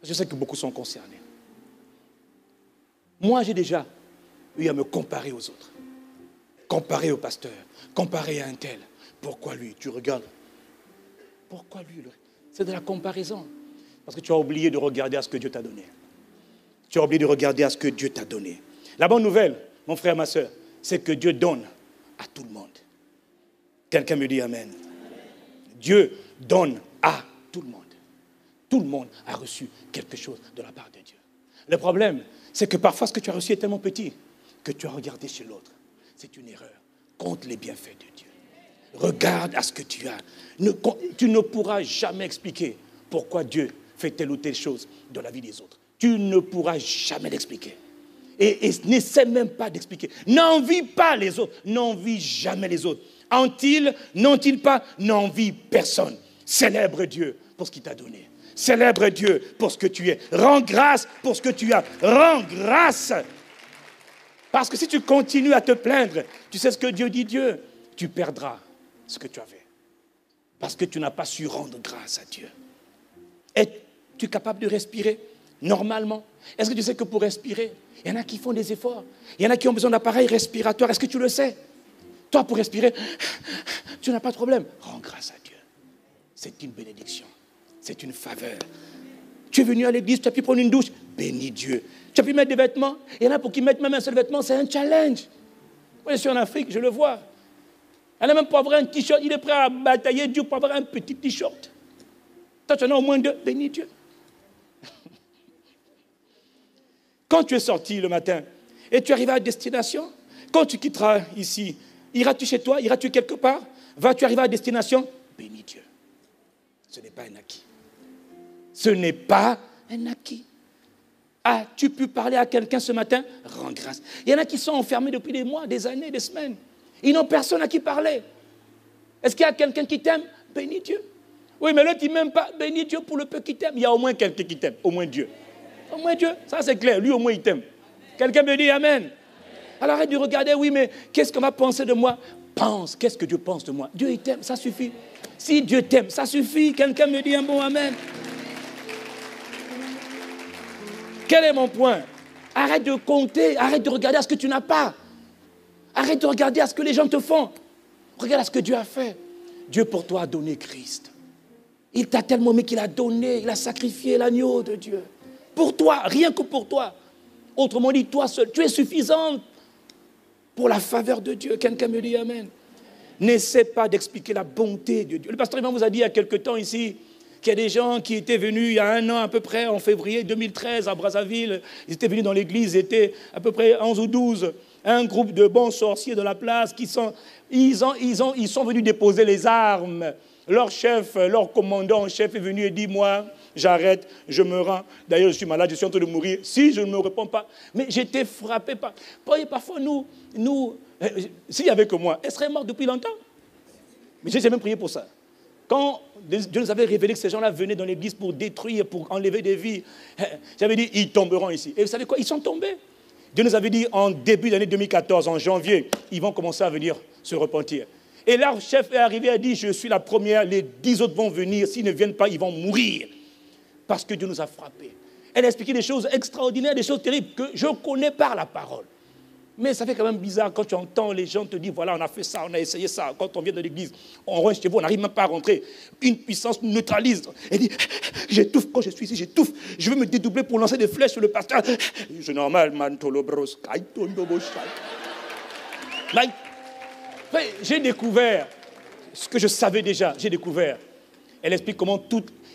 Je sais que beaucoup sont concernés. Moi, j'ai déjà eu à me comparer aux autres. Comparer au pasteur, comparer à un tel. Pourquoi lui? Tu regardes. Pourquoi lui? C'est de la comparaison. Parce que tu as oublié de regarder à ce que Dieu t'a donné. Tu as oublié de regarder à ce que Dieu t'a donné. La bonne nouvelle, mon frère, ma soeur, c'est que Dieu donne à tout le monde. Quelqu'un me dit amen. Dieu donne à tout le monde. Tout le monde a reçu quelque chose de la part de Dieu. Le problème, c'est que parfois ce que tu as reçu est tellement petit que tu as regardé chez l'autre. C'est une erreur. Compte les bienfaits de Dieu. Regarde à ce que tu as. Tu ne pourras jamais expliquer pourquoi Dieu fait telle ou telle chose dans la vie des autres. Tu ne pourras jamais l'expliquer. Et n'essaie même pas d'expliquer. N'envie pas les autres. N'envie jamais les autres. Ont-ils, n'ont-ils pas, n'envie personne. Célèbre Dieu pour ce qu'il t'a donné. Célèbre Dieu pour ce que tu es. Rends grâce pour ce que tu as. Rends grâce. Parce que si tu continues à te plaindre, tu sais ce que Dieu dit, Dieu, tu perdras ce que tu avais. Parce que tu n'as pas su rendre grâce à Dieu. Es-tu capable de respirer normalement? Est-ce que tu sais que pour respirer, il y en a qui font des efforts. Il y en a qui ont besoin d'appareils respiratoires. Est-ce que tu le sais? Toi, pour respirer, tu n'as pas de problème. Rends grâce à Dieu. C'est une bénédiction. C'est une faveur. Tu es venu à l'église, tu as pu prendre une douche. Bénis Dieu. Tu as pu mettre des vêtements. Il y en a pour qui mettre même un seul vêtement, c'est un challenge. Moi, je suis en Afrique, je le vois. Il y en a même pour avoir un t-shirt. Il est prêt à batailler Dieu pour avoir un petit t-shirt. Toi, tu en as au moins deux. Bénis Dieu. Quand tu es sorti le matin et tu arrives à destination, quand tu quitteras ici, iras-tu chez toi? Iras-tu quelque part? Vas-tu arriver à destination? Bénis Dieu. Ce n'est pas un acquis. Ce n'est pas un acquis. As-tu pu parler à quelqu'un ce matin? Rends grâce. Il y en a qui sont enfermés depuis des mois, des années, des semaines. Ils n'ont personne à qui parler. Est-ce qu'il y a quelqu'un qui t'aime? Bénis Dieu. Oui, mais l'autre, il ne m'aime pas. Bénis Dieu pour le peu qui t'aime. Il y a au moins quelqu'un qui t'aime. Au moins Dieu. Au moins Dieu. Ça, c'est clair. Lui, au moins, il t'aime. Quelqu'un me dit amen. Alors arrête de regarder, oui, mais qu'est-ce qu'on va penser de moi? Pense. Qu'est-ce que Dieu pense de moi? Dieu, il t'aime. Ça suffit. Si Dieu t'aime, ça suffit. Quelqu'un me dit un bon amen. Quel est mon point? Arrête de compter. Arrête de regarder à ce que tu n'as pas. Arrête de regarder à ce que les gens te font. Regarde à ce que Dieu a fait. Dieu pour toi a donné Christ. Il t'a tellement aimé qu'il a donné, il a sacrifié l'agneau de Dieu. Pour toi, rien que pour toi. Autrement dit, toi seul, tu es suffisant pour la faveur de Dieu. Quelqu'un me dit amen. N'essaie pas d'expliquer la bonté de Dieu. Le pasteur Ivan vous a dit il y a quelque temps ici qu'il y a des gens qui étaient venus il y a un an à peu près, en février 2013 à Brazzaville. Ils étaient venus dans l'église, ils étaient à peu près 11 ou 12. Un groupe de bons sorciers de la place ils sont venus déposer les armes. Leur chef, leur commandant en chef est venu et dit, moi, j'arrête, je me rends. D'ailleurs, je suis malade, je suis en train de mourir. Si je ne me réponds pas. Mais j'étais frappé par... Parfois, s'il n'y avait que moi, elle serait morte depuis longtemps. Mais j'ai même prié pour ça. Quand Dieu nous avait révélé que ces gens-là venaient dans l'église pour détruire, pour enlever des vies, j'avais dit, ils tomberont ici. Et vous savez quoi? Ils sont tombés. Dieu nous avait dit en début d'année 2014, en janvier, ils vont commencer à venir se repentir. Et leur chef est arrivé et a dit, je suis la première, les 10 autres vont venir, s'ils ne viennent pas, ils vont mourir. Parce que Dieu nous a frappés. Elle a expliqué des choses extraordinaires, des choses terribles que je connais par la parole. Mais ça fait quand même bizarre quand tu entends les gens te dire, voilà, on a fait ça, on a essayé ça. Quand on vient de l'église, on rentre chez vous, on n'arrive même pas à rentrer. Une puissance nous neutralise. Elle dit, j'étouffe quand je suis ici, j'étouffe. Je veux me dédoubler pour lancer des flèches sur le pasteur. C'est normal, mantolobros. J'ai découvert ce que je savais déjà. J'ai découvert. Elle explique comment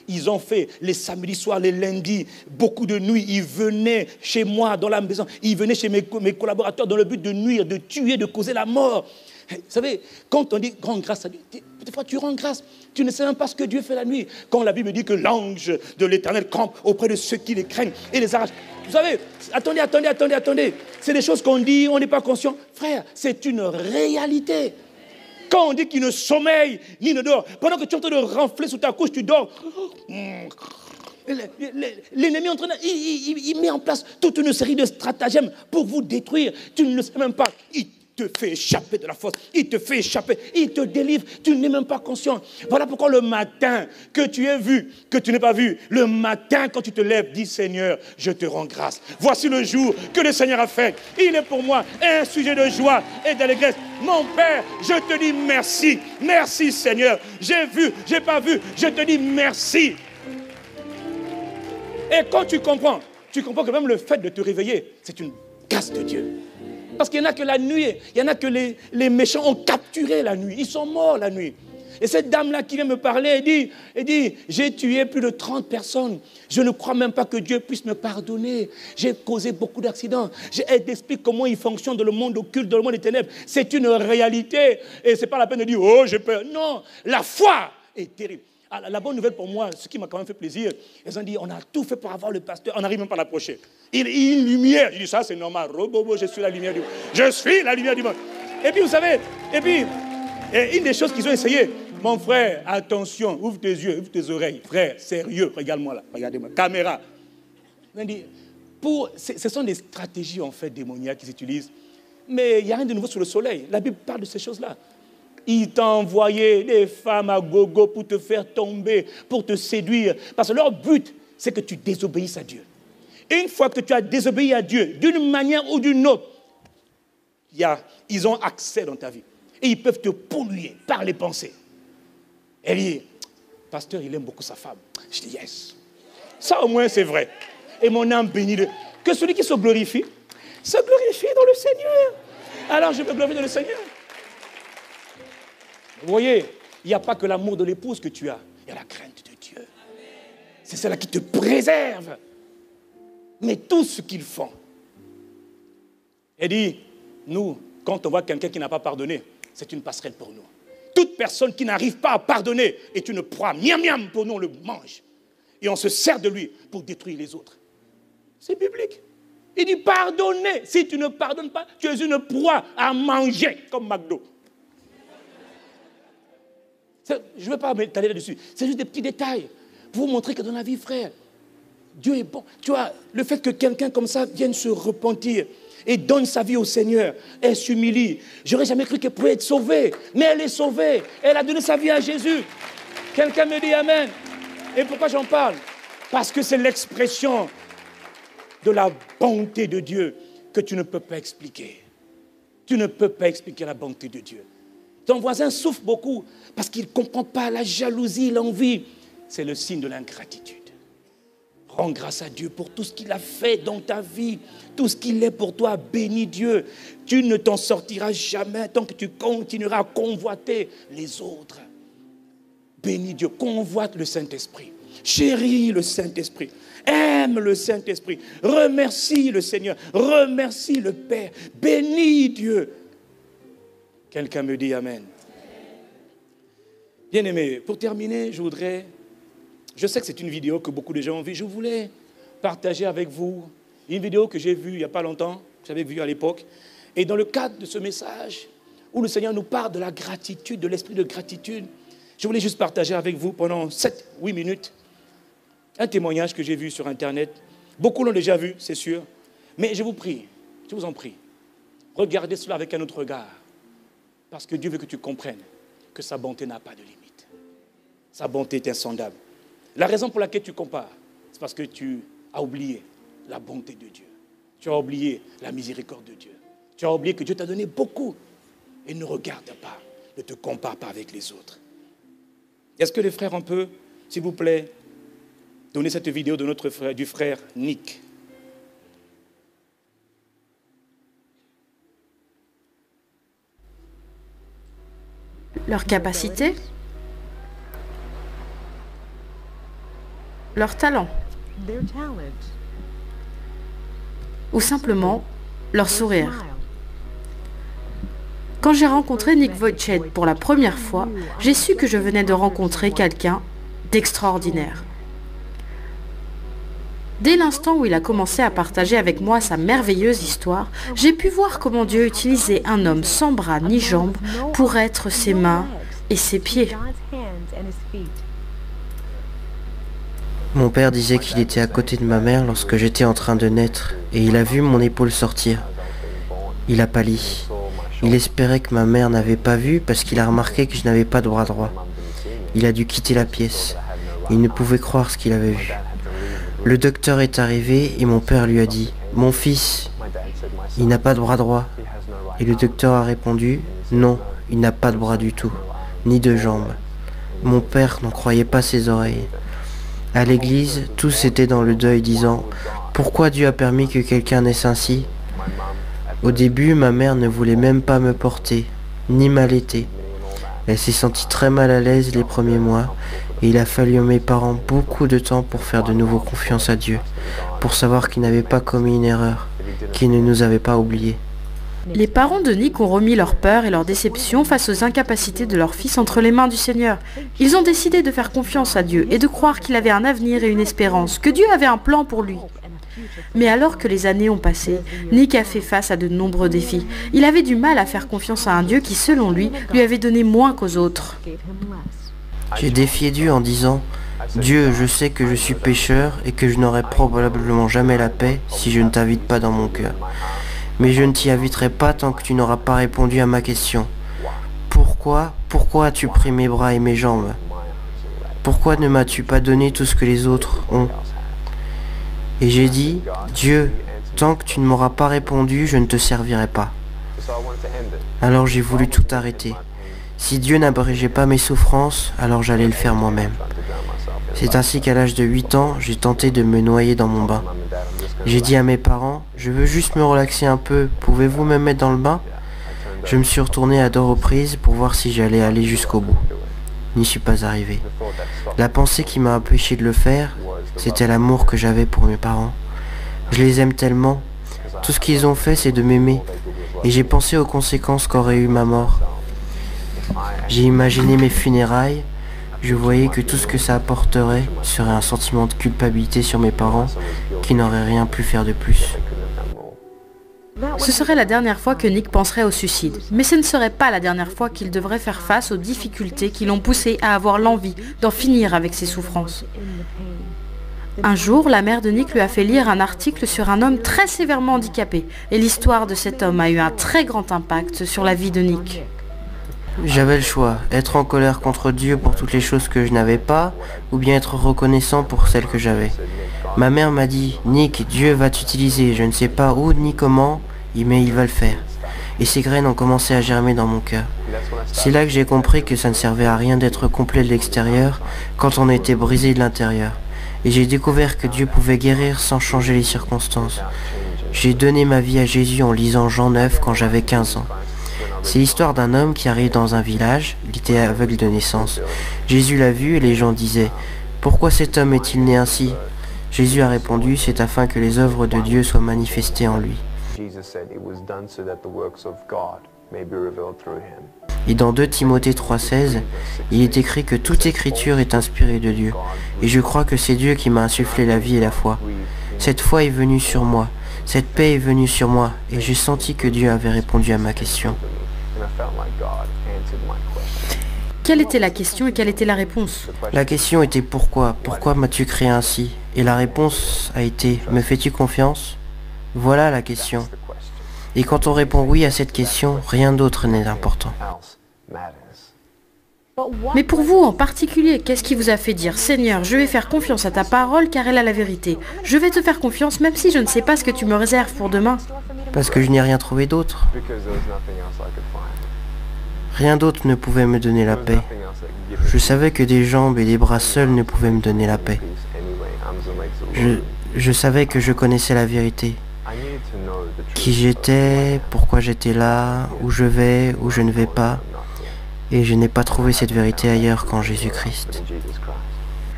ils ont fait les samedis soirs, les lundis, beaucoup de nuits. Ils venaient chez moi dans la maison. Ils venaient chez mes collaborateurs dans le but de nuire, de tuer, de causer la mort. Vous savez, quand on dit rends grâce à Dieu, des fois tu rends grâce. Tu ne sais même pas ce que Dieu fait la nuit. Quand la Bible dit que l'ange de l'Éternel campe auprès de ceux qui les craignent et les arrache. Vous savez, attendez. C'est des choses qu'on dit, on n'est pas conscient. Frère, c'est une réalité. Quand on dit qu'il ne sommeille ni ne dort, pendant que tu es en train de renfler sous ta couche, tu dors. L'ennemi est en train il met en place toute une série de stratagèmes pour vous détruire. Tu ne le sais même pas. Il te fait échapper de la force. Il te fait échapper. Il te délivre. Tu n'es même pas conscient. Voilà pourquoi le matin que tu es vu, que tu n'es pas vu, le matin quand tu te lèves, dis Seigneur, je te rends grâce. Voici le jour que le Seigneur a fait. Il est pour moi un sujet de joie et d'allégresse. Mon Père, je te dis merci. Merci Seigneur. J'ai vu, j'ai pas vu. Je te dis merci. Et quand tu comprends tu comprends que même le fait de te réveiller, c'est une grâce de Dieu. Parce qu'il y en a que la nuit, il y en a que les méchants ont capturé la nuit. Ils sont morts la nuit. Et cette dame-là qui vient me parler, elle dit, j'ai tué plus de 30 personnes. Je ne crois même pas que Dieu puisse me pardonner. J'ai causé beaucoup d'accidents. Elle t'explique comment il fonctionne dans le monde occulte, dans le monde des ténèbres. C'est une réalité. Et ce n'est pas la peine de dire, oh, j'ai peur. Non, la foi est terrible. Ah, la bonne nouvelle pour moi, ce qui m'a quand même fait plaisir, ils ont dit, on a tout fait pour avoir le pasteur, on n'arrive même pas à l'approcher. Il est une lumière. Je dis, ça c'est normal. Robobo, je suis la lumière du monde. Je suis la lumière du monde. Et puis vous savez, une des choses qu'ils ont essayé, mon frère, attention, ouvre tes yeux, ouvre tes oreilles. Frère, sérieux, regarde-moi là, regardez-moi. Caméra. Ce sont des stratégies en fait démoniaques qu'ils utilisent. Mais il n'y a rien de nouveau sous le soleil. La Bible parle de ces choses-là. Ils t'ont envoyé des femmes à gogo pour te faire tomber, pour te séduire. Parce que leur but, c'est que tu désobéisses à Dieu. Une fois que tu as désobéi à Dieu, d'une manière ou d'une autre, ils ont accès dans ta vie. Et ils peuvent te polluer par les pensées. Elle dit, pasteur, il aime beaucoup sa femme. Je dis, yes. Ça au moins, c'est vrai. Et mon âme bénit de... Que celui qui se glorifie dans le Seigneur. Alors, je me glorifie dans le Seigneur. Vous voyez, il n'y a pas que l'amour de l'épouse que tu as. Il y a la crainte de Dieu. C'est celle-là qui te préserve. Mais tout ce qu'ils font. Elle dit, nous, quand on voit quelqu'un qui n'a pas pardonné, c'est une passerelle pour nous. Toute personne qui n'arrive pas à pardonner est une proie. Miam, miam, pour nous, on le mange. Et on se sert de lui pour détruire les autres. C'est biblique. Il dit, pardonnez. Si tu ne pardonnes pas, tu es une proie à manger, comme McDo. Je ne veux pas m'étaler là-dessus. C'est juste des petits détails. Pour vous montrer que dans la vie, frère, Dieu est bon. Tu vois, le fait que quelqu'un comme ça vienne se repentir et donne sa vie au Seigneur, elle s'humilie. J'aurais jamais cru qu'elle pouvait être sauvée, mais elle est sauvée. Elle a donné sa vie à Jésus. Quelqu'un me dit Amen. Et pourquoi j'en parle? Parce que c'est l'expression de la bonté de Dieu que tu ne peux pas expliquer. Tu ne peux pas expliquer la bonté de Dieu. Ton voisin souffre beaucoup parce qu'il ne comprend pas la jalousie, l'envie. C'est le signe de l'ingratitude. Rends grâce à Dieu pour tout ce qu'il a fait dans ta vie, tout ce qu'il est pour toi. Bénis Dieu. Tu ne t'en sortiras jamais tant que tu continueras à convoiter les autres. Bénis Dieu. Convoite le Saint-Esprit. Chéris le Saint-Esprit. Aime le Saint-Esprit. Remercie le Seigneur. Remercie le Père. Bénis Dieu. Quelqu'un me dit Amen. Bien-aimé, pour terminer, je sais que c'est une vidéo que beaucoup de gens ont vue. Je voulais partager avec vous une vidéo que j'ai vue il n'y a pas longtemps, que j'avais vue à l'époque. Et dans le cadre de ce message, où le Seigneur nous parle de la gratitude, de l'esprit de gratitude, je voulais juste partager avec vous pendant 7-8 minutes un témoignage que j'ai vu sur Internet. Beaucoup l'ont déjà vu, c'est sûr. Mais je vous prie, je vous en prie, regardez cela avec un autre regard. Parce que Dieu veut que tu comprennes que sa bonté n'a pas de limite. Sa bonté est insondable. La raison pour laquelle tu compares, c'est parce que tu as oublié la bonté de Dieu. Tu as oublié la miséricorde de Dieu. Tu as oublié que Dieu t'a donné beaucoup. Et ne regarde pas, ne te compare pas avec les autres. Est-ce que les frères, on peut, s'il vous plaît, donner cette vidéo de notre frère, du frère Nick? Leur capacité, leur talent, ou simplement leur sourire. Quand j'ai rencontré Nick Vujicic pour la première fois, j'ai su que je venais de rencontrer quelqu'un d'extraordinaire. Dès l'instant où il a commencé à partager avec moi sa merveilleuse histoire, j'ai pu voir comment Dieu utilisait un homme sans bras ni jambes pour être ses mains et ses pieds. Mon père disait qu'il était à côté de ma mère lorsque j'étais en train de naître et il a vu mon épaule sortir. Il a pâli. Il espérait que ma mère n'avait pas vu parce qu'il a remarqué que je n'avais pas de bras droit. Il a dû quitter la pièce. Il ne pouvait croire ce qu'il avait vu. Le docteur est arrivé et mon père lui a dit « Mon fils, il n'a pas de bras droit. » Et le docteur a répondu « Non, il n'a pas de bras du tout, ni de jambes. » Mon père n'en croyait pas ses oreilles. À l'église, tous étaient dans le deuil disant « Pourquoi Dieu a permis que quelqu'un naisse ainsi? Au début, ma mère ne voulait même pas me porter, ni m'allaiter. Elle s'est sentie très mal à l'aise les premiers mois, et il a fallu à mes parents beaucoup de temps pour faire de nouveau confiance à Dieu, pour savoir qu'il n'avait pas commis une erreur, qu'il ne nous avait pas oubliés. Les parents de Nick ont remis leur peur et leur déception face aux incapacités de leur fils entre les mains du Seigneur. Ils ont décidé de faire confiance à Dieu et de croire qu'il avait un avenir et une espérance, que Dieu avait un plan pour lui. Mais alors que les années ont passé, Nick a fait face à de nombreux défis. Il avait du mal à faire confiance à un Dieu qui, selon lui avait donné moins qu'aux autres. J'ai défié Dieu en disant « Dieu, je sais que je suis pécheur et que je n'aurai probablement jamais la paix si je ne t'invite pas dans mon cœur. Mais je ne t'y inviterai pas tant que tu n'auras pas répondu à ma question. Pourquoi as-tu pris mes bras et mes jambes? Pourquoi ne m'as-tu pas donné tout ce que les autres ont? Et j'ai dit, Dieu, tant que tu ne m'auras pas répondu, je ne te servirai pas. Alors j'ai voulu tout arrêter. Si Dieu n'abrégeait pas mes souffrances, alors j'allais le faire moi-même. C'est ainsi qu'à l'âge de 8 ans, j'ai tenté de me noyer dans mon bain. J'ai dit à mes parents, je veux juste me relaxer un peu, pouvez-vous me mettre dans le bain? Je me suis retourné à 2 reprises pour voir si j'allais aller jusqu'au bout. N'y suis pas arrivé. La pensée qui m'a empêché de le faire, c'était l'amour que j'avais pour mes parents. Je les aime tellement. Tout ce qu'ils ont fait, c'est de m'aimer. Et j'ai pensé aux conséquences qu'aurait eu ma mort. J'ai imaginé mes funérailles. Je voyais que tout ce que ça apporterait serait un sentiment de culpabilité sur mes parents qui n'auraient rien pu faire de plus. Ce serait la dernière fois que Nick penserait au suicide, mais ce ne serait pas la dernière fois qu'il devrait faire face aux difficultés qui l'ont poussé à avoir l'envie d'en finir avec ses souffrances. Un jour, la mère de Nick lui a fait lire un article sur un homme très sévèrement handicapé, et l'histoire de cet homme a eu un très grand impact sur la vie de Nick. J'avais le choix, être en colère contre Dieu pour toutes les choses que je n'avais pas, ou bien être reconnaissant pour celles que j'avais. Ma mère m'a dit, Nick, Dieu va t'utiliser, je ne sais pas où ni comment, mais il va le faire. Et ces graines ont commencé à germer dans mon cœur. C'est là que j'ai compris que ça ne servait à rien d'être complet de l'extérieur quand on était brisé de l'intérieur. Et j'ai découvert que Dieu pouvait guérir sans changer les circonstances. J'ai donné ma vie à Jésus en lisant Jean 9 quand j'avais 15 ans. C'est l'histoire d'un homme qui arrive dans un village, il était aveugle de naissance. Jésus l'a vu et les gens disaient « Pourquoi cet homme est-il né ainsi ?» Jésus a répondu « C'est afin que les œuvres de Dieu soient manifestées en lui. » Et dans 2 Timothée 3,16, il est écrit que toute écriture est inspirée de Dieu. Et je crois que c'est Dieu qui m'a insufflé la vie et la foi. Cette foi est venue sur moi, cette paix est venue sur moi, et j'ai senti que Dieu avait répondu à ma question. Quelle était la question et quelle était la réponse? La question était pourquoi? Pourquoi m'as-tu créé ainsi? Et la réponse a été, me fais-tu confiance? Voilà la question. Et quand on répond oui à cette question, rien d'autre n'est important. Mais pour vous en particulier, qu'est-ce qui vous a fait dire « Seigneur, je vais faire confiance à ta parole car elle a la vérité. Je vais te faire confiance même si je ne sais pas ce que tu me réserves pour demain. » Parce que je n'ai rien trouvé d'autre. Rien d'autre ne pouvait me donner la paix. Je savais que des jambes et des bras seuls ne pouvaient me donner la paix. Je savais que je connaissais la vérité. Qui j'étais, pourquoi j'étais là, où je vais, où je ne vais pas. Et je n'ai pas trouvé cette vérité ailleurs qu'en Jésus-Christ.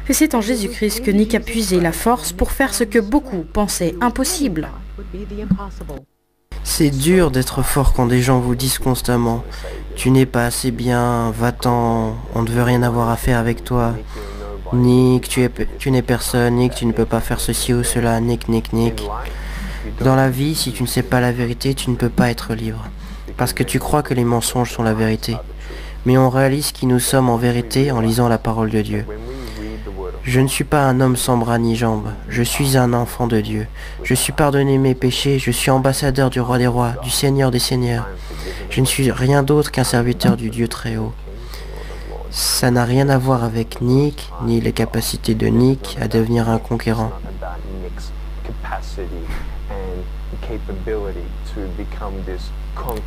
Et c'est en Jésus-Christ que Nick a puisé la force pour faire ce que beaucoup pensaient impossible. C'est dur d'être fort quand des gens vous disent constamment « Tu n'es pas assez bien, va-t'en, on ne veut rien avoir à faire avec toi. Nick, tu n'es personne, Nick, tu ne peux pas faire ceci ou cela, Nick, Nick, Nick. » Dans la vie, si tu ne sais pas la vérité, tu ne peux pas être libre. Parce que tu crois que les mensonges sont la vérité. Mais on réalise qui nous sommes en vérité en lisant la parole de Dieu. Je ne suis pas un homme sans bras ni jambes, je suis un enfant de Dieu. Je suis pardonné mes péchés, je suis ambassadeur du roi des rois, du Seigneur des seigneurs. Je ne suis rien d'autre qu'un serviteur du Dieu très haut. Ça n'a rien à voir avec Nick, ni les capacités de Nick à devenir un conquérant.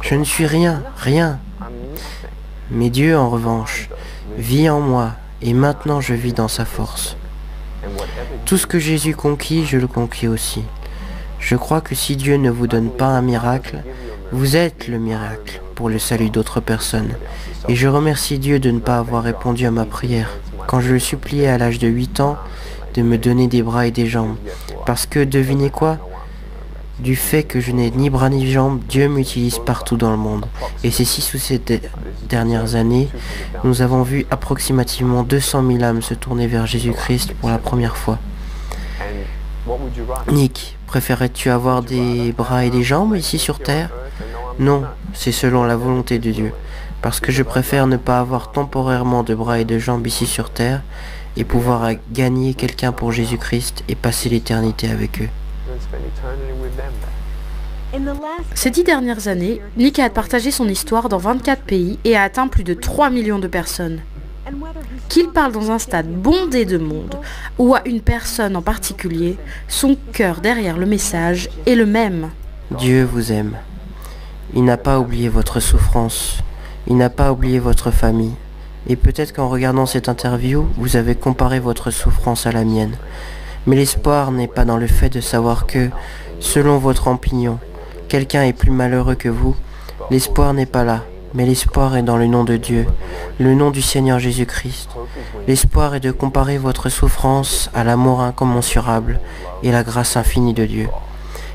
Je ne suis rien. Mais Dieu, en revanche, vit en moi, et maintenant je vis dans sa force. Tout ce que Jésus conquit, je le conquis aussi. Je crois que si Dieu ne vous donne pas un miracle, vous êtes le miracle pour le salut d'autres personnes. Et je remercie Dieu de ne pas avoir répondu à ma prière quand je le suppliais à l'âge de 8 ans de me donner des bras et des jambes. Parce que, devinez quoi? Du fait que je n'ai ni bras ni jambes, Dieu m'utilise partout dans le monde. Et ces 6 ou 7 dernières années, nous avons vu approximativement 200 000 âmes se tourner vers Jésus-Christ pour la première fois. Nick, préférerais-tu avoir des bras et des jambes ici sur Terre? Non, c'est selon la volonté de Dieu. Parce que je préfère ne pas avoir temporairement de bras et de jambes ici sur Terre et pouvoir gagner quelqu'un pour Jésus-Christ et passer l'éternité avec eux. Ces 10 dernières années, Nick a partagé son histoire dans 24 pays et a atteint plus de 3 millions de personnes. Qu'il parle dans un stade bondé de monde ou à une personne en particulier, son cœur derrière le message est le même. Dieu vous aime. Il n'a pas oublié votre souffrance. Il n'a pas oublié votre famille. Et peut-être qu'en regardant cette interview, vous avez comparé votre souffrance à la mienne. Mais l'espoir n'est pas dans le fait de savoir que, selon votre opinion, quelqu'un est plus malheureux que vous. L'espoir n'est pas là, mais l'espoir est dans le nom de Dieu, le nom du Seigneur Jésus-Christ. L'espoir est de comparer votre souffrance à l'amour incommensurable et la grâce infinie de Dieu.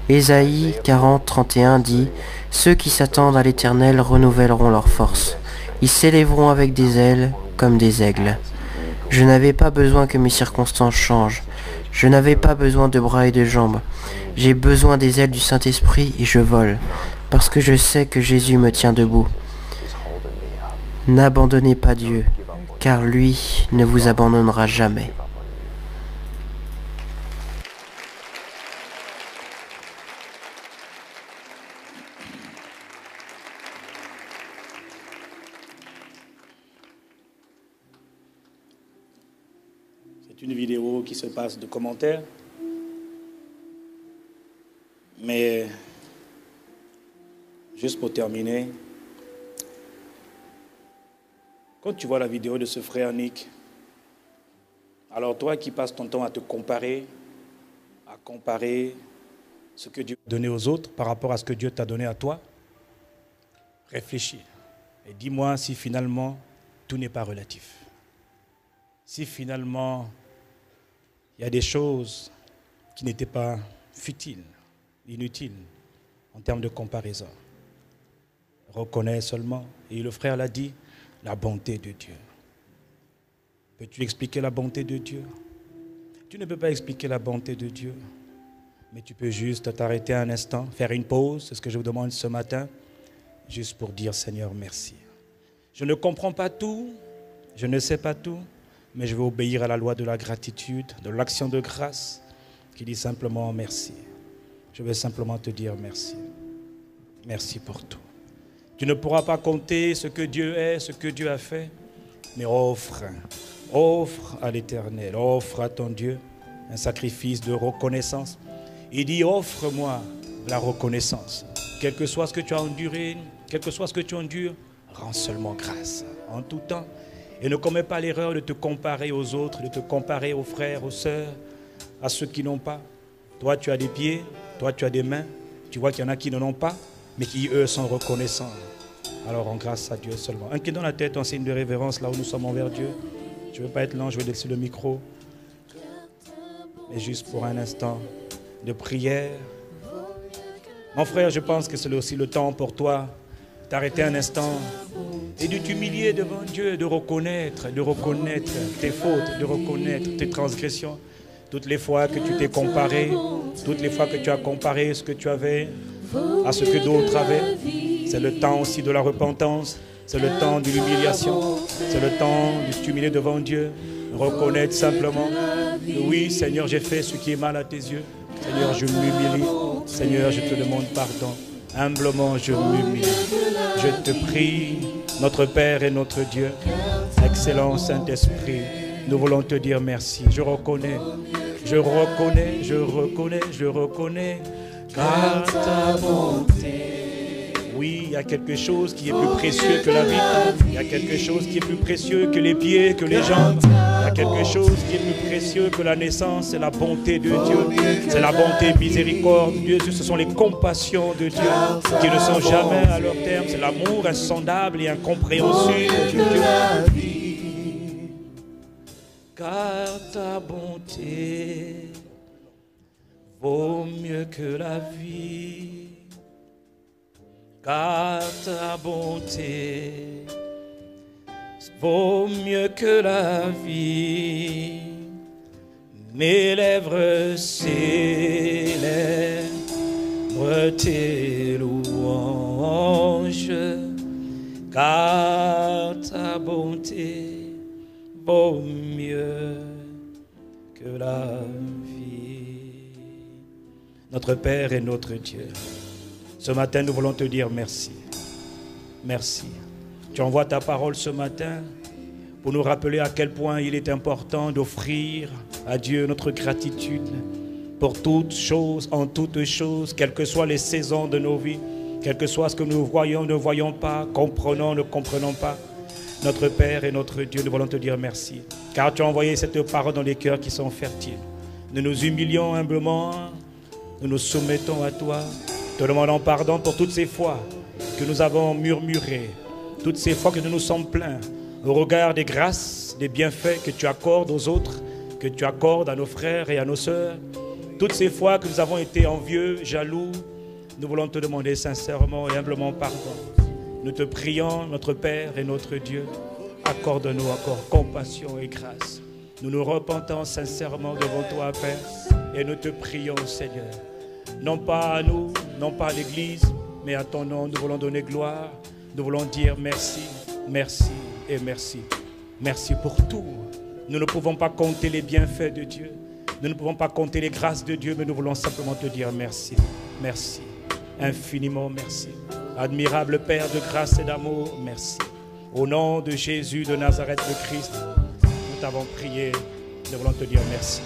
Ésaïe 40, 31 dit « Ceux qui s'attendent à l'Éternel renouvelleront leurs forces. Ils s'élèveront avec des ailes comme des aigles. » Je n'avais pas besoin que mes circonstances changent. Je n'avais pas besoin de bras et de jambes. J'ai besoin des ailes du Saint-Esprit et je vole, parce que je sais que Jésus me tient debout. N'abandonnez pas Dieu, car lui ne vous abandonnera jamais. C'est une vidéo qui se passe de commentaires. Mais, juste pour terminer, quand tu vois la vidéo de ce frère Nick, alors toi qui passes ton temps à te comparer, à comparer ce que Dieu a donné aux autres par rapport à ce que Dieu t'a donné à toi, réfléchis et dis-moi si finalement tout n'est pas relatif. Si finalement il y a des choses qui n'étaient pas futiles, inutiles en termes de comparaison. Reconnais seulement, et le frère l'a dit, la bonté de Dieu. Peux-tu expliquer la bonté de Dieu? Tu ne peux pas expliquer la bonté de Dieu, mais tu peux juste t'arrêter un instant, faire une pause, c'est ce que je vous demande ce matin, juste pour dire Seigneur merci. Je ne comprends pas tout, je ne sais pas tout, mais je vais obéir à la loi de la gratitude, de l'action de grâce, qui dit simplement merci. Je vais simplement te dire merci. Merci pour tout. Tu ne pourras pas compter ce que Dieu est, ce que Dieu a fait, mais offre à l'Éternel, offre à ton Dieu un sacrifice de reconnaissance. Il dit, offre-moi la reconnaissance. Quel que soit ce que tu as enduré, quel que soit ce que tu endures, rends seulement grâce en tout temps. Et ne commets pas l'erreur de te comparer aux autres, de te comparer aux frères, aux sœurs, à ceux qui n'ont pas. Toi, tu as des pieds, toi, tu as des mains. Tu vois qu'il y en a qui n'en ont pas, mais qui, eux, sont reconnaissants. Alors, rends grâce à Dieu seulement. Inclinons la tête en signe de révérence là où nous sommes envers Dieu. Je ne veux pas être lent, je vais laisser le micro. Mais juste pour un instant de prière. Mon frère, je pense que c'est aussi le temps pour toi d'arrêter un instant et de t'humilier devant Dieu, de reconnaître tes fautes, de reconnaître tes transgressions. Toutes les fois que tu t'es comparé, toutes les fois que tu as comparé ce que tu avais à ce que d'autres avaient, c'est le temps aussi de la repentance, c'est le temps de l'humiliation, c'est le temps de t'humilier devant Dieu, reconnaître simplement que oui, Seigneur, j'ai fait ce qui est mal à tes yeux. Seigneur, je m'humilie. Seigneur, je te demande pardon. Humblement, je m'humilie. Je te prie, notre Père et notre Dieu, excellent Saint-Esprit, nous voulons te dire merci. Je reconnais, car ta bonté. Oui, il y a quelque chose qui est plus précieux que la vie. Il y a quelque chose qui est plus précieux que les pieds, que les jambes. Il y a quelque chose qui est plus précieux que la naissance, c'est la bonté de Dieu. C'est la bonté miséricorde de Dieu. Ce sont les compassions de Dieu qui ne sont jamais à leur terme. C'est l'amour insondable et incompréhensible de Dieu. Car ta bonté vaut mieux que la vie. Car ta bonté vaut mieux que la vie. Mes lèvres célèbrent tes louanges, car ta bonté vaut mieux que la vie. Notre Père et notre Dieu, ce matin nous voulons te dire merci. Merci. Tu envoies ta parole ce matin pour nous rappeler à quel point il est important d'offrir à Dieu notre gratitude pour toutes choses, en toutes choses, quelles que soient les saisons de nos vies, quel que soit ce que nous voyons, ne voyons pas, comprenons, ne comprenons pas. Notre Père et notre Dieu, nous voulons te dire merci, car tu as envoyé cette parole dans les cœurs qui sont fertiles. Nous nous humilions humblement, nous nous soumettons à toi, te demandons pardon pour toutes ces fois que nous avons murmuré, toutes ces fois que nous nous sommes plaints, au regard des grâces, des bienfaits que tu accordes aux autres, que tu accordes à nos frères et à nos sœurs. Toutes ces fois que nous avons été envieux, jaloux, nous voulons te demander sincèrement et humblement pardon. Nous te prions, notre Père et notre Dieu, accorde-nous encore compassion et grâce. Nous nous repentons sincèrement devant toi, Père, et nous te prions, Seigneur. Non pas à nous, non pas à l'Église, mais à ton nom, nous voulons donner gloire. Nous voulons dire merci, merci et merci. Merci pour tout. Nous ne pouvons pas compter les bienfaits de Dieu. Nous ne pouvons pas compter les grâces de Dieu, mais nous voulons simplement te dire merci. Merci. Infiniment merci. Admirable Père de grâce et d'amour, merci. Au nom de Jésus de Nazareth, le Christ, nous t'avons prié. Nous voulons te dire merci.